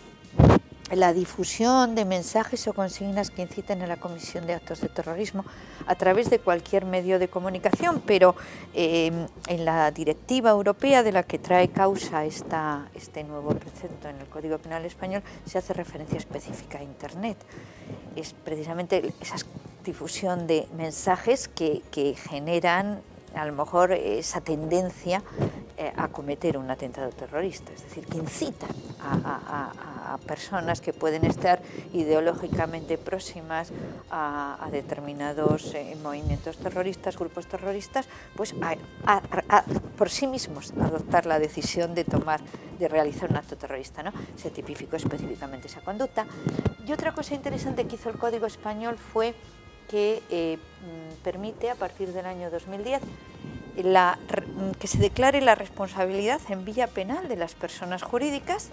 la difusión de mensajes o consignas que inciten a la comisión de actos de terrorismo a través de cualquier medio de comunicación, pero en la directiva europea de la que trae causa este nuevo precepto en el Código Penal español se hace referencia específica a Internet. Es precisamente esas difusión de mensajes que generan a lo mejor esa tendencia a cometer un atentado terrorista, es decir, que incitan a personas que pueden estar ideológicamente próximas a determinados movimientos terroristas, grupos terroristas, pues por sí mismos adoptar la decisión de realizar un acto terrorista, ¿no? Se tipificó específicamente esa conducta. Y otra cosa interesante que hizo el Código Español fue que permite, a partir del año 2010, que se declare la responsabilidad en vía penal de las personas jurídicas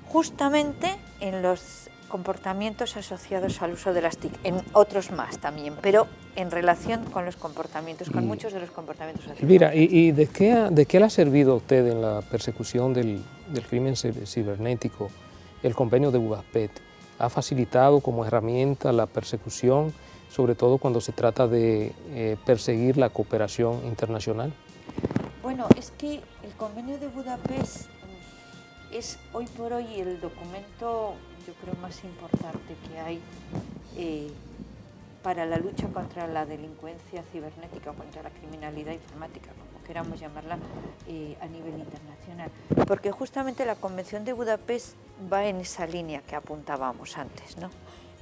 justamente en los comportamientos asociados al uso de las TIC, en otros más también, pero en relación con los comportamientos, con muchos de los comportamientos asociados. Mira, ¿y de qué le ha servido a usted en la persecución del crimen cibernético el convenio de Budapest? ¿Ha facilitado como herramienta la persecución, sobre todo cuando se trata de perseguir la cooperación internacional? Bueno, es que el convenio de Budapest es hoy por hoy el documento, yo creo, más importante que hay para la lucha contra la delincuencia cibernética o contra la criminalidad informática, como queramos llamarla, a nivel internacional. Porque justamente la Convención de Budapest va en esa línea que apuntábamos antes, ¿no?,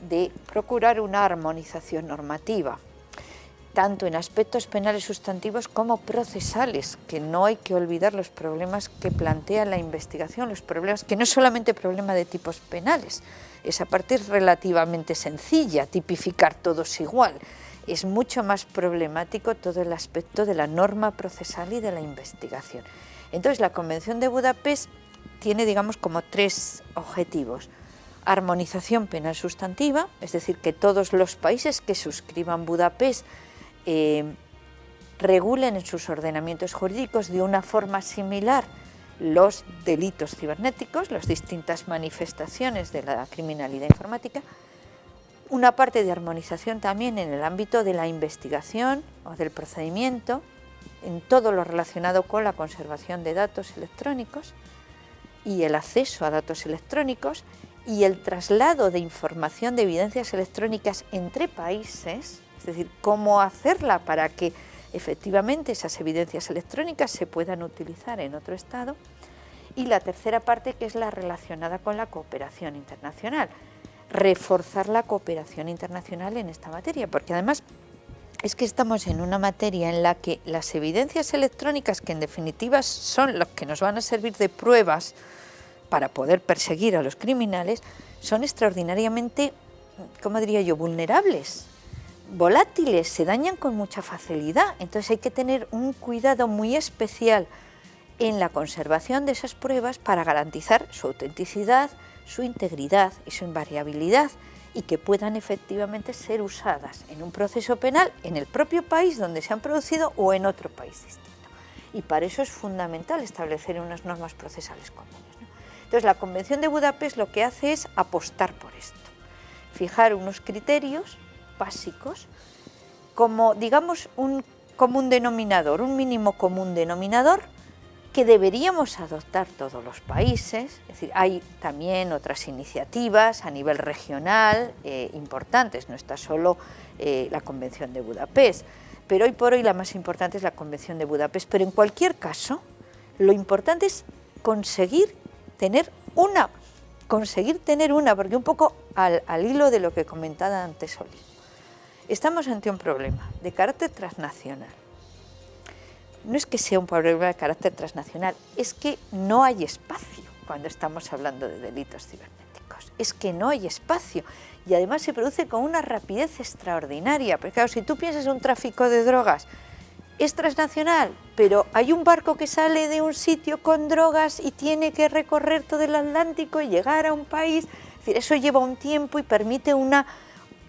de procurar una armonización normativa, tanto en aspectos penales sustantivos como procesales, que no hay que olvidar los problemas que plantea la investigación, los problemas que no es solamente problema de tipos penales, esa parte es relativamente sencilla, tipificar todos igual, es mucho más problemático todo el aspecto de la norma procesal y de la investigación. Entonces la Convención de Budapest tiene, digamos, como tres objetivos: armonización penal sustantiva, es decir, que todos los países que suscriban Budapest regulen en sus ordenamientos jurídicos de una forma similar los delitos cibernéticos, las distintas manifestaciones de la criminalidad informática. Una parte de armonización también en el ámbito de la investigación o del procedimiento, en todo lo relacionado con la conservación de datos electrónicos y el acceso a datos electrónicos y el traslado de información de evidencias electrónicas entre países, es decir, cómo hacerla para que efectivamente esas evidencias electrónicas se puedan utilizar en otro Estado. Y la tercera parte, que es la relacionada con la cooperación internacional, reforzar la cooperación internacional en esta materia, porque además es que estamos en una materia en la que las evidencias electrónicas, que en definitiva son las que nos van a servir de pruebas para poder perseguir a los criminales, son extraordinariamente, ¿cómo diría yo?, vulnerables, volátiles, se dañan con mucha facilidad. Entonces hay que tener un cuidado muy especial en la conservación de esas pruebas para garantizar su autenticidad, su integridad y su invariabilidad, y que puedan efectivamente ser usadas en un proceso penal en el propio país donde se han producido o en otro país distinto. Y para eso es fundamental establecer unas normas procesales comunes, ¿no? Entonces la Convención de Budapest lo que hace es apostar por esto, fijar unos criterios básicos como, digamos, un común denominador, un mínimo común denominador que deberíamos adoptar todos los países. Es decir, hay también otras iniciativas a nivel regional importantes, no está solo la Convención de Budapest, pero hoy por hoy la más importante es la Convención de Budapest. Pero en cualquier caso, lo importante es conseguir tener una, porque un poco al hilo de lo que comentaba antes Solís, estamos ante un problema de carácter transnacional. No es que sea un problema de carácter transnacional, es que no hay espacio cuando estamos hablando de delitos cibernéticos. Es que no hay espacio y además se produce con una rapidez extraordinaria. Porque claro, si tú piensas en un tráfico de drogas, es transnacional, pero hay un barco que sale de un sitio con drogas y tiene que recorrer todo el Atlántico y llegar a un país. Es decir, eso lleva un tiempo y permite una,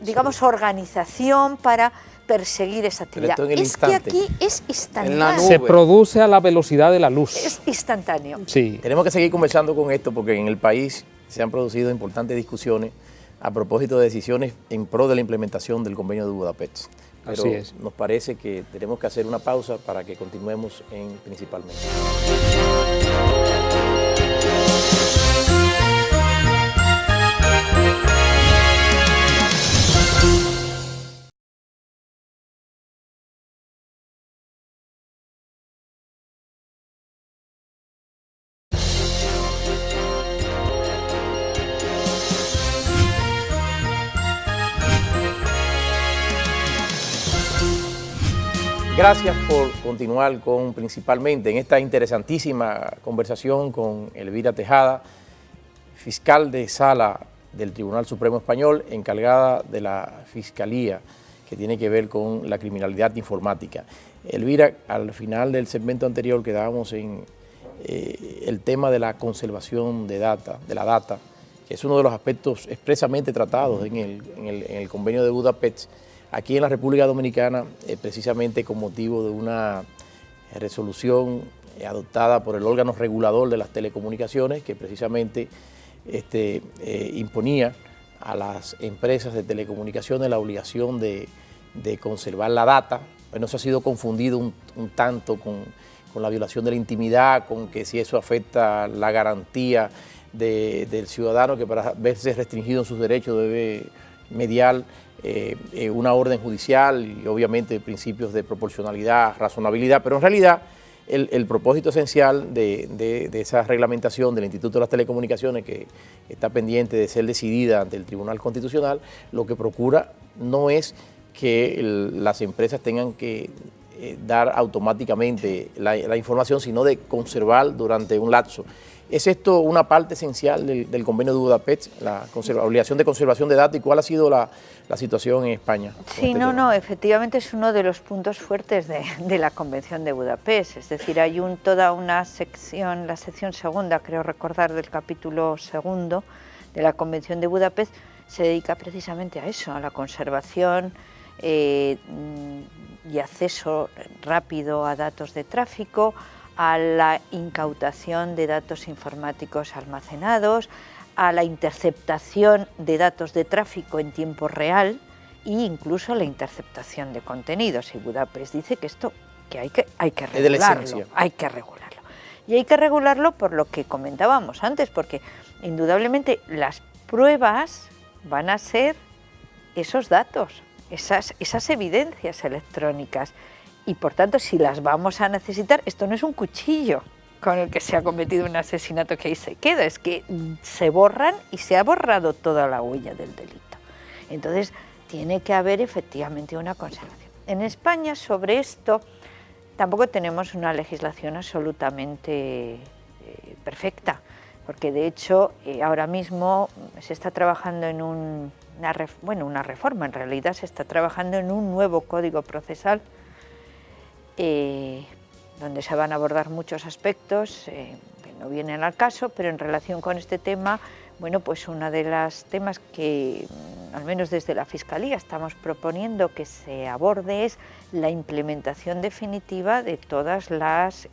digamos, organización para perseguir esa actividad. Es que aquí es instantáneo. Se produce a la velocidad de la luz. Es instantáneo. Sí. Tenemos que seguir conversando con esto porque en el país se han producido importantes discusiones a propósito de decisiones en pro de la implementación del Convenio de Budapest. Pero así es. Nos parece que tenemos que hacer una pausa para que continuemos en Principalmente. Gracias por continuar principalmente en esta interesantísima conversación con Elvira Tejada, fiscal de sala del Tribunal Supremo Español, encargada de la Fiscalía que tiene que ver con la criminalidad informática. Elvira, al final del segmento anterior quedábamos en el tema de la conservación de la data, que es uno de los aspectos expresamente tratados en el convenio de Budapest, aquí en la República Dominicana, precisamente con motivo de una resolución adoptada por el órgano regulador de las telecomunicaciones, que precisamente imponía a las empresas de telecomunicaciones la obligación de conservar la data. Bueno, eso ha sido confundido un tanto con la violación de la intimidad, con que si eso afecta la garantía del ciudadano, que para verse restringido en sus derechos debe mediar una orden judicial y obviamente principios de proporcionalidad, razonabilidad, pero en realidad el propósito esencial de esa reglamentación del Instituto de las Telecomunicaciones, que está pendiente de ser decidida ante el Tribunal Constitucional, lo que procura no es que las empresas tengan que dar automáticamente la información, sino de conservar durante un lapso. ¿Es esto una parte esencial del convenio de Budapest, la obligación de conservación de datos, y cuál ha sido la situación en España? Sí, efectivamente es uno de los puntos fuertes de la Convención de Budapest, es decir, hay toda una sección, la sección segunda, creo recordar, del capítulo segundo de la Convención de Budapest, se dedica precisamente a eso, a la conservación y acceso rápido a datos de tráfico, a la incautación de datos informáticos almacenados, a la interceptación de datos de tráfico en tiempo real e incluso a la interceptación de contenidos. Y Budapest dice que esto hay que regularlo, hay que regularlo. Y hay que regularlo por lo que comentábamos antes, porque indudablemente las pruebas van a ser esos datos, esas evidencias electrónicas. Y por tanto, si las vamos a necesitar, esto no es un cuchillo con el que se ha cometido un asesinato que ahí se queda, es que se borran y se ha borrado toda la huella del delito. Entonces, tiene que haber efectivamente una conservación. En España, sobre esto, tampoco tenemos una legislación absolutamente perfecta, porque de hecho, ahora mismo se está trabajando en una reforma, en realidad se está trabajando en un nuevo código procesal, donde se van a abordar muchos aspectos que no vienen al caso, pero en relación con este tema, bueno, pues uno de los temas que, al menos desde la Fiscalía, estamos proponiendo que se aborde es la implementación definitiva de todas las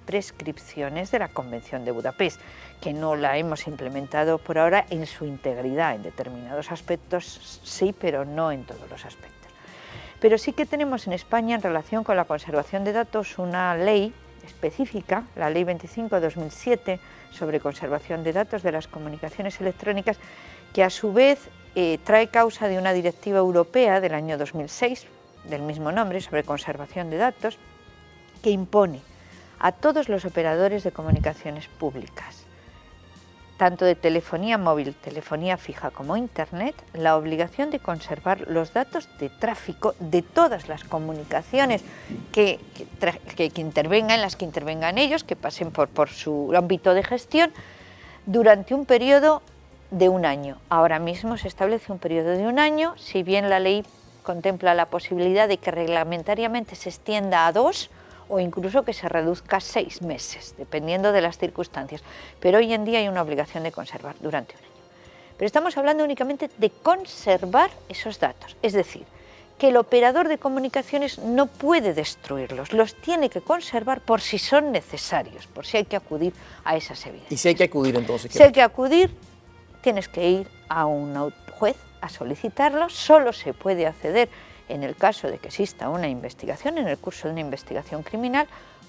prescripciones de la Convención de Budapest, que no la hemos implementado por ahora en su integridad, en determinados aspectos sí, pero no en todos los aspectos. Pero sí que tenemos en España, en relación con la conservación de datos, una ley específica, la Ley 25/2007, sobre conservación de datos de las comunicaciones electrónicas, que a su vez trae causa de una directiva europea del año 2006, del mismo nombre, sobre conservación de datos, que impone a todos los operadores de comunicaciones públicas, tanto de telefonía móvil, telefonía fija como Internet, la obligación de conservar los datos de tráfico de todas las comunicaciones que intervengan, las que intervengan ellos, que pasen por su ámbito de gestión, durante un periodo de un año. Ahora mismo se establece un periodo de un año, si bien la ley contempla la posibilidad de que reglamentariamente se extienda a 2, o incluso que se reduzca a 6 meses, dependiendo de las circunstancias. Pero hoy en día hay una obligación de conservar durante un año. Pero estamos hablando únicamente de conservar esos datos, es decir, que el operador de comunicaciones no puede destruirlos, los tiene que conservar por si son necesarios, por si hay que acudir a esas evidencias. ¿Y si hay que acudir entonces? Si hay que acudir, tienes que ir a un juez a solicitarlo, solo se puede acceder en el caso de que exista una investigación, en el curso de una investigación criminal,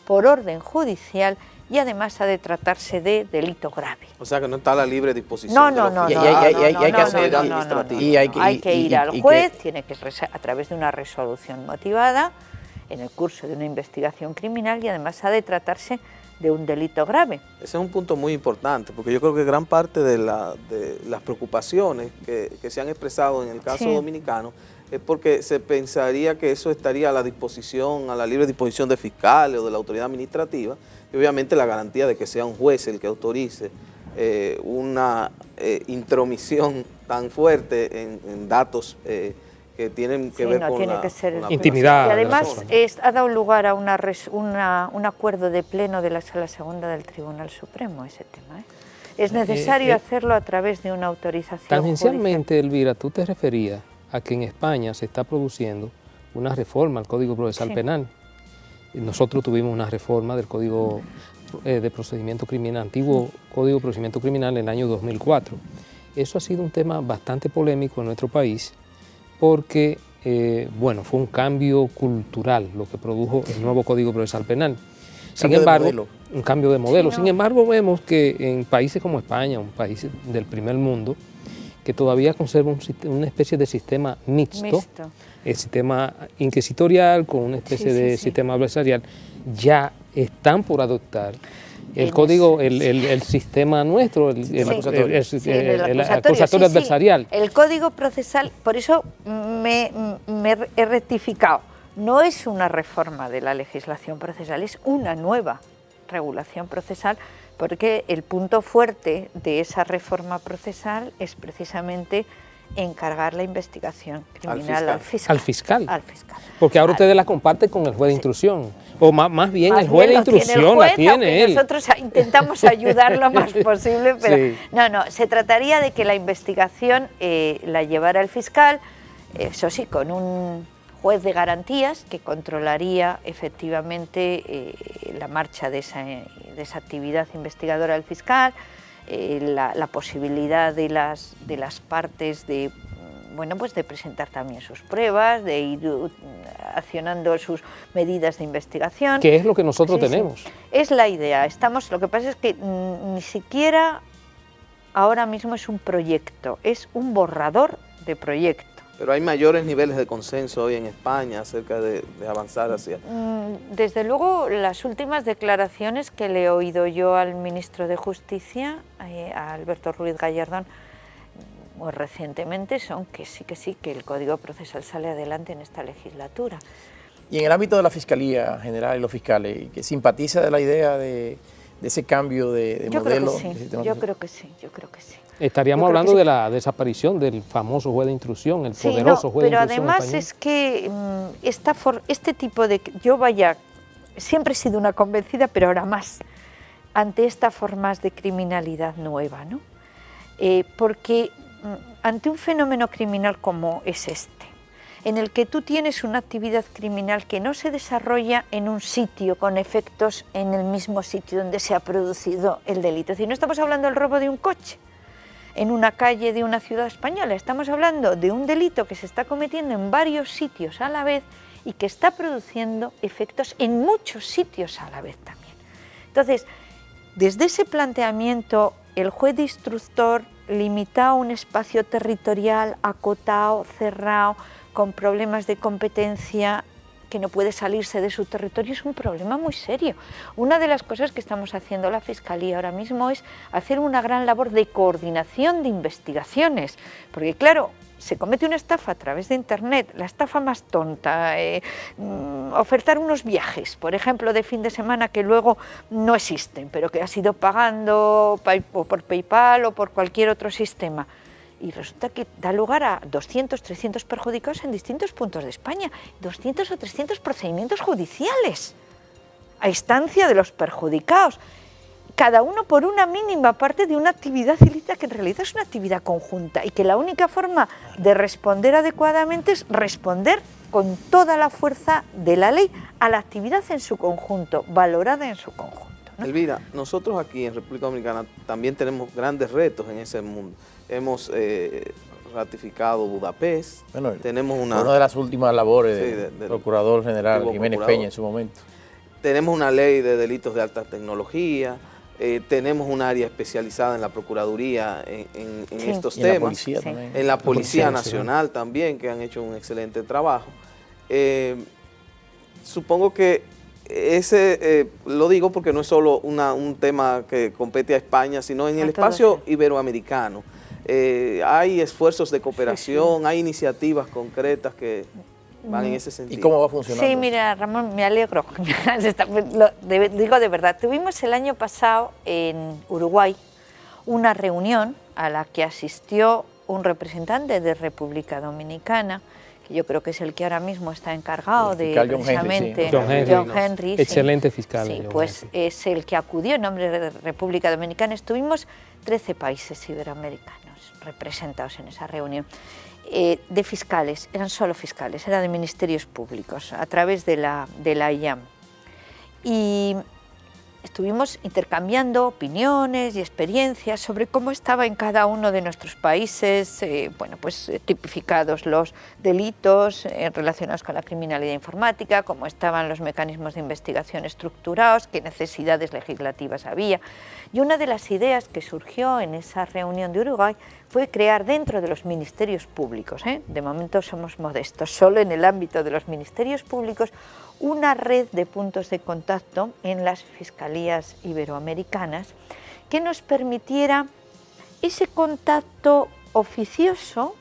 por orden judicial, y además ha de tratarse de delito grave. O sea que no está a la libre disposición. No. Hay que ir al juez, tiene que a través de una resolución motivada, en el curso de una investigación criminal, y además ha de tratarse de un delito grave. Ese es un punto muy importante, porque yo creo que gran parte de las preocupaciones que se han expresado en el caso dominicano es porque se pensaría que eso estaría a la disposición, a la libre disposición de fiscales o de la autoridad administrativa, y obviamente la garantía de que sea un juez el que autorice una intromisión tan fuerte en datos que tienen que ver con la intimidad. Y además ha dado lugar a un acuerdo de pleno de la Sala Segunda del Tribunal Supremo, ese tema. Es necesario hacerlo a través de una autorización tangencialmente, judicial. Elvira, tú te referías a que en España se está produciendo una reforma al Código Procesal Penal. Nosotros tuvimos una reforma del Código de Procedimiento Criminal, antiguo Código de Procedimiento Criminal en el año 2004. Eso ha sido un tema bastante polémico en nuestro país porque, bueno, fue un cambio cultural lo que produjo el nuevo Código Procesal Penal. Sin embargo, un cambio de modelo. Sin embargo, vemos que en países como España, un país del primer mundo, que todavía conserva una especie de sistema mixto, el sistema inquisitorial con una especie de sistema adversarial, ya están por adoptar el código, el sistema nuestro, el acusatorio adversarial. El Código Procesal, por eso me he rectificado, no es una reforma de la legislación procesal, es una nueva regulación procesal, porque el punto fuerte de esa reforma procesal es precisamente encargar la investigación criminal al fiscal. Porque ahora ustedes la comparten con el juez de instrucción, o más bien el juez de instrucción la tiene él. Nosotros intentamos ayudar lo más posible, pero no, se trataría de que la investigación la llevara el fiscal, eso sí, con un juez de garantías que controlaría efectivamente la marcha de esa actividad investigadora del fiscal, la posibilidad de las partes de presentar también sus pruebas, de ir accionando sus medidas de investigación. Que es lo que nosotros tenemos. Es la idea. Lo que pasa es que ni siquiera ahora mismo es un proyecto, es un borrador de proyecto. Pero hay mayores niveles de consenso hoy en España acerca de avanzar hacia... Desde luego, las últimas declaraciones que le he oído yo al ministro de Justicia, a Alberto Ruiz Gallardón, muy recientemente, son que sí, que el Código Procesal sale adelante en esta legislatura. Y en el ámbito de la Fiscalía General y los fiscales, ¿que simpatiza de la idea de ese cambio de modelo? Yo creo que sí. Estaríamos hablando de la desaparición del famoso juez de instrucción, el poderoso juez de instrucción. Pero además es que este tipo de... siempre he sido una convencida, pero ahora más, ante estas formas de criminalidad nueva, ¿no? Porque ante un fenómeno criminal como es este, en el que tú tienes una actividad criminal que no se desarrolla en un sitio con efectos en el mismo sitio donde se ha producido el delito. Es decir, no estamos hablando del robo de un coche en una calle de una ciudad española, estamos hablando de un delito que se está cometiendo en varios sitios a la vez y que está produciendo efectos en muchos sitios a la vez también. Entonces, desde ese planteamiento, el juez de instructor limitado a un espacio territorial acotado, cerrado, con problemas de competencia, que no puede salirse de su territorio, es un problema muy serio. Una de las cosas que estamos haciendo la Fiscalía ahora mismo es hacer una gran labor de coordinación de investigaciones, porque claro, se comete una estafa a través de Internet, la estafa más tonta, ofertar unos viajes, por ejemplo, de fin de semana que luego no existen, pero que has ido pagando por PayPal o por cualquier otro sistema. Y resulta que da lugar a 200, 300 perjudicados en distintos puntos de España, 200 o 300 procedimientos judiciales a instancia de los perjudicados, cada uno por una mínima parte de una actividad ilícita que en realidad es una actividad conjunta y que la única forma de responder adecuadamente es responder con toda la fuerza de la ley a la actividad en su conjunto, valorada en su conjunto, ¿no? Elvira, nosotros aquí en República Dominicana también tenemos grandes retos en ese mundo. Hemos ratificado Budapest, tenemos una Tenemos una ley de delitos de alta tecnología, tenemos un área especializada en la Procuraduría en estos temas, en la Policía también. En la Policía Nacional también, que han hecho un excelente trabajo. Supongo que Lo digo porque no es solo un tema que compete a España, sino en el espacio iberoamericano. Hay esfuerzos de cooperación, hay iniciativas concretas que van en ese sentido. ¿Y cómo va funcionando? Sí, mira, Ramón, me alegro. Digo de verdad, tuvimos el año pasado en Uruguay una reunión a la que asistió un representante de República Dominicana, que yo creo que es el que ahora mismo está encargado de precisamente John Henry, excelente fiscal. Sí, pues es el que acudió en nombre de República Dominicana. Estuvimos 13 países iberoamericanos representados en esa reunión. De fiscales, eran solo fiscales, era de ministerios públicos, a través de la IAM. Y estuvimos intercambiando opiniones y experiencias sobre cómo estaba en cada uno de nuestros países, tipificados los delitos relacionados con la criminalidad informática, cómo estaban los mecanismos de investigación estructurados, qué necesidades legislativas había. Y una de las ideas que surgió en esa reunión de Uruguay fue crear dentro de los ministerios públicos, de momento somos modestos, solo en el ámbito de los ministerios públicos, una red de puntos de contacto en las fiscalías iberoamericanas que nos permitiera ese contacto oficioso,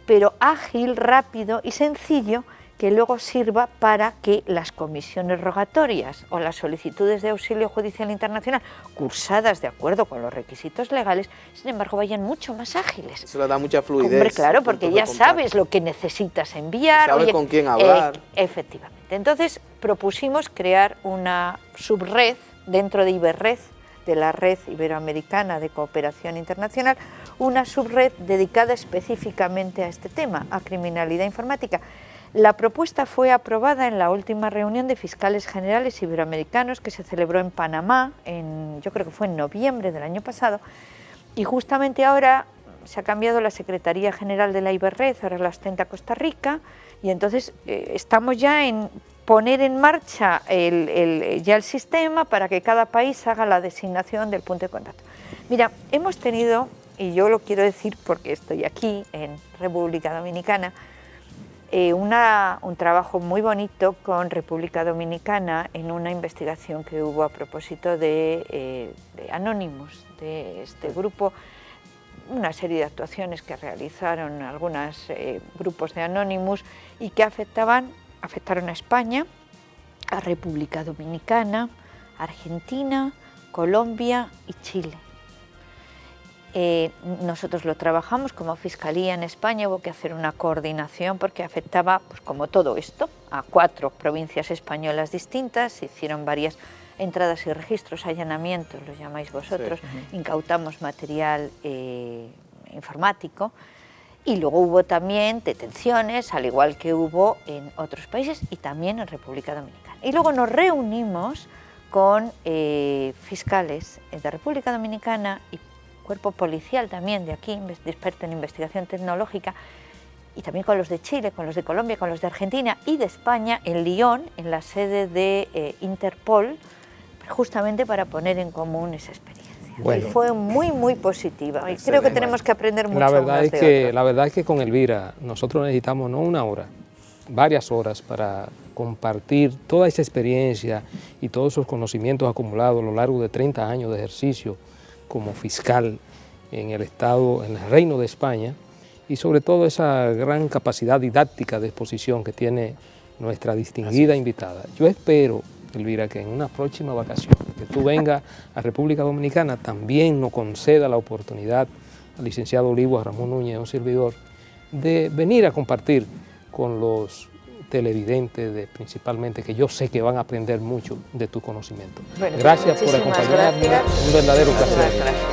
pero ágil, rápido y sencillo, que luego sirva para que las comisiones rogatorias o las solicitudes de auxilio judicial internacional, cursadas de acuerdo con los requisitos legales, sin embargo, vayan mucho más ágiles. Eso le da mucha fluidez. Hombre, claro, porque ya sabes lo que necesitas enviar. Sabes con quién hablar. Efectivamente. Entonces, propusimos crear una subred dentro de Iberred, de la Red Iberoamericana de Cooperación Internacional, una subred dedicada específicamente a este tema, a criminalidad informática. La propuesta fue aprobada en la última reunión de fiscales generales iberoamericanos que se celebró en Panamá, yo creo que fue en noviembre del año pasado, y justamente ahora se ha cambiado la Secretaría General de la Iberred, ahora la ostenta Costa Rica, y entonces estamos ya en poner en marcha ya el sistema para que cada país haga la designación del punto de contacto. Mira, hemos tenido, y yo lo quiero decir porque estoy aquí en República Dominicana, un trabajo muy bonito con República Dominicana en una investigación que hubo a propósito de Anonymous, de este grupo, una serie de actuaciones que realizaron algunos grupos de Anonymous y que afectaron a España, a República Dominicana, Argentina, Colombia y Chile. Nosotros lo trabajamos como Fiscalía en España, hubo que hacer una coordinación porque afectaba, pues como todo esto, a 4 provincias españolas distintas, se hicieron varias entradas y registros, allanamientos, lo llamáis vosotros, sí. Incautamos material informático y luego hubo también detenciones, al igual que hubo en otros países y también en República Dominicana. Y luego nos reunimos con fiscales de República Dominicana y cuerpo policial también de aquí, experto en investigación tecnológica, y también con los de Chile, con los de Colombia, con los de Argentina y de España, en Lyon, en la sede de Interpol, justamente para poner en común esa experiencia. Bueno, y fue muy, muy positiva. Y creo que tenemos que aprender mucho la verdad más es de que otros. La verdad es que con Elvira nosotros necesitamos no una hora, varias horas para compartir toda esa experiencia y todos esos conocimientos acumulados a lo largo de 30 años de ejercicio como fiscal en el Estado, en el Reino de España, y sobre todo esa gran capacidad didáctica de exposición que tiene nuestra distinguida invitada. Yo espero, Elvira, que en una próxima vacación que tú vengas a República Dominicana también nos conceda la oportunidad al licenciado Olivo, a Ramón Núñez, un servidor, de venir a compartir con los televidentes, principalmente, que yo sé que van a aprender mucho de tu conocimiento. Bueno, gracias por acompañarnos, un verdadero placer. Gracias.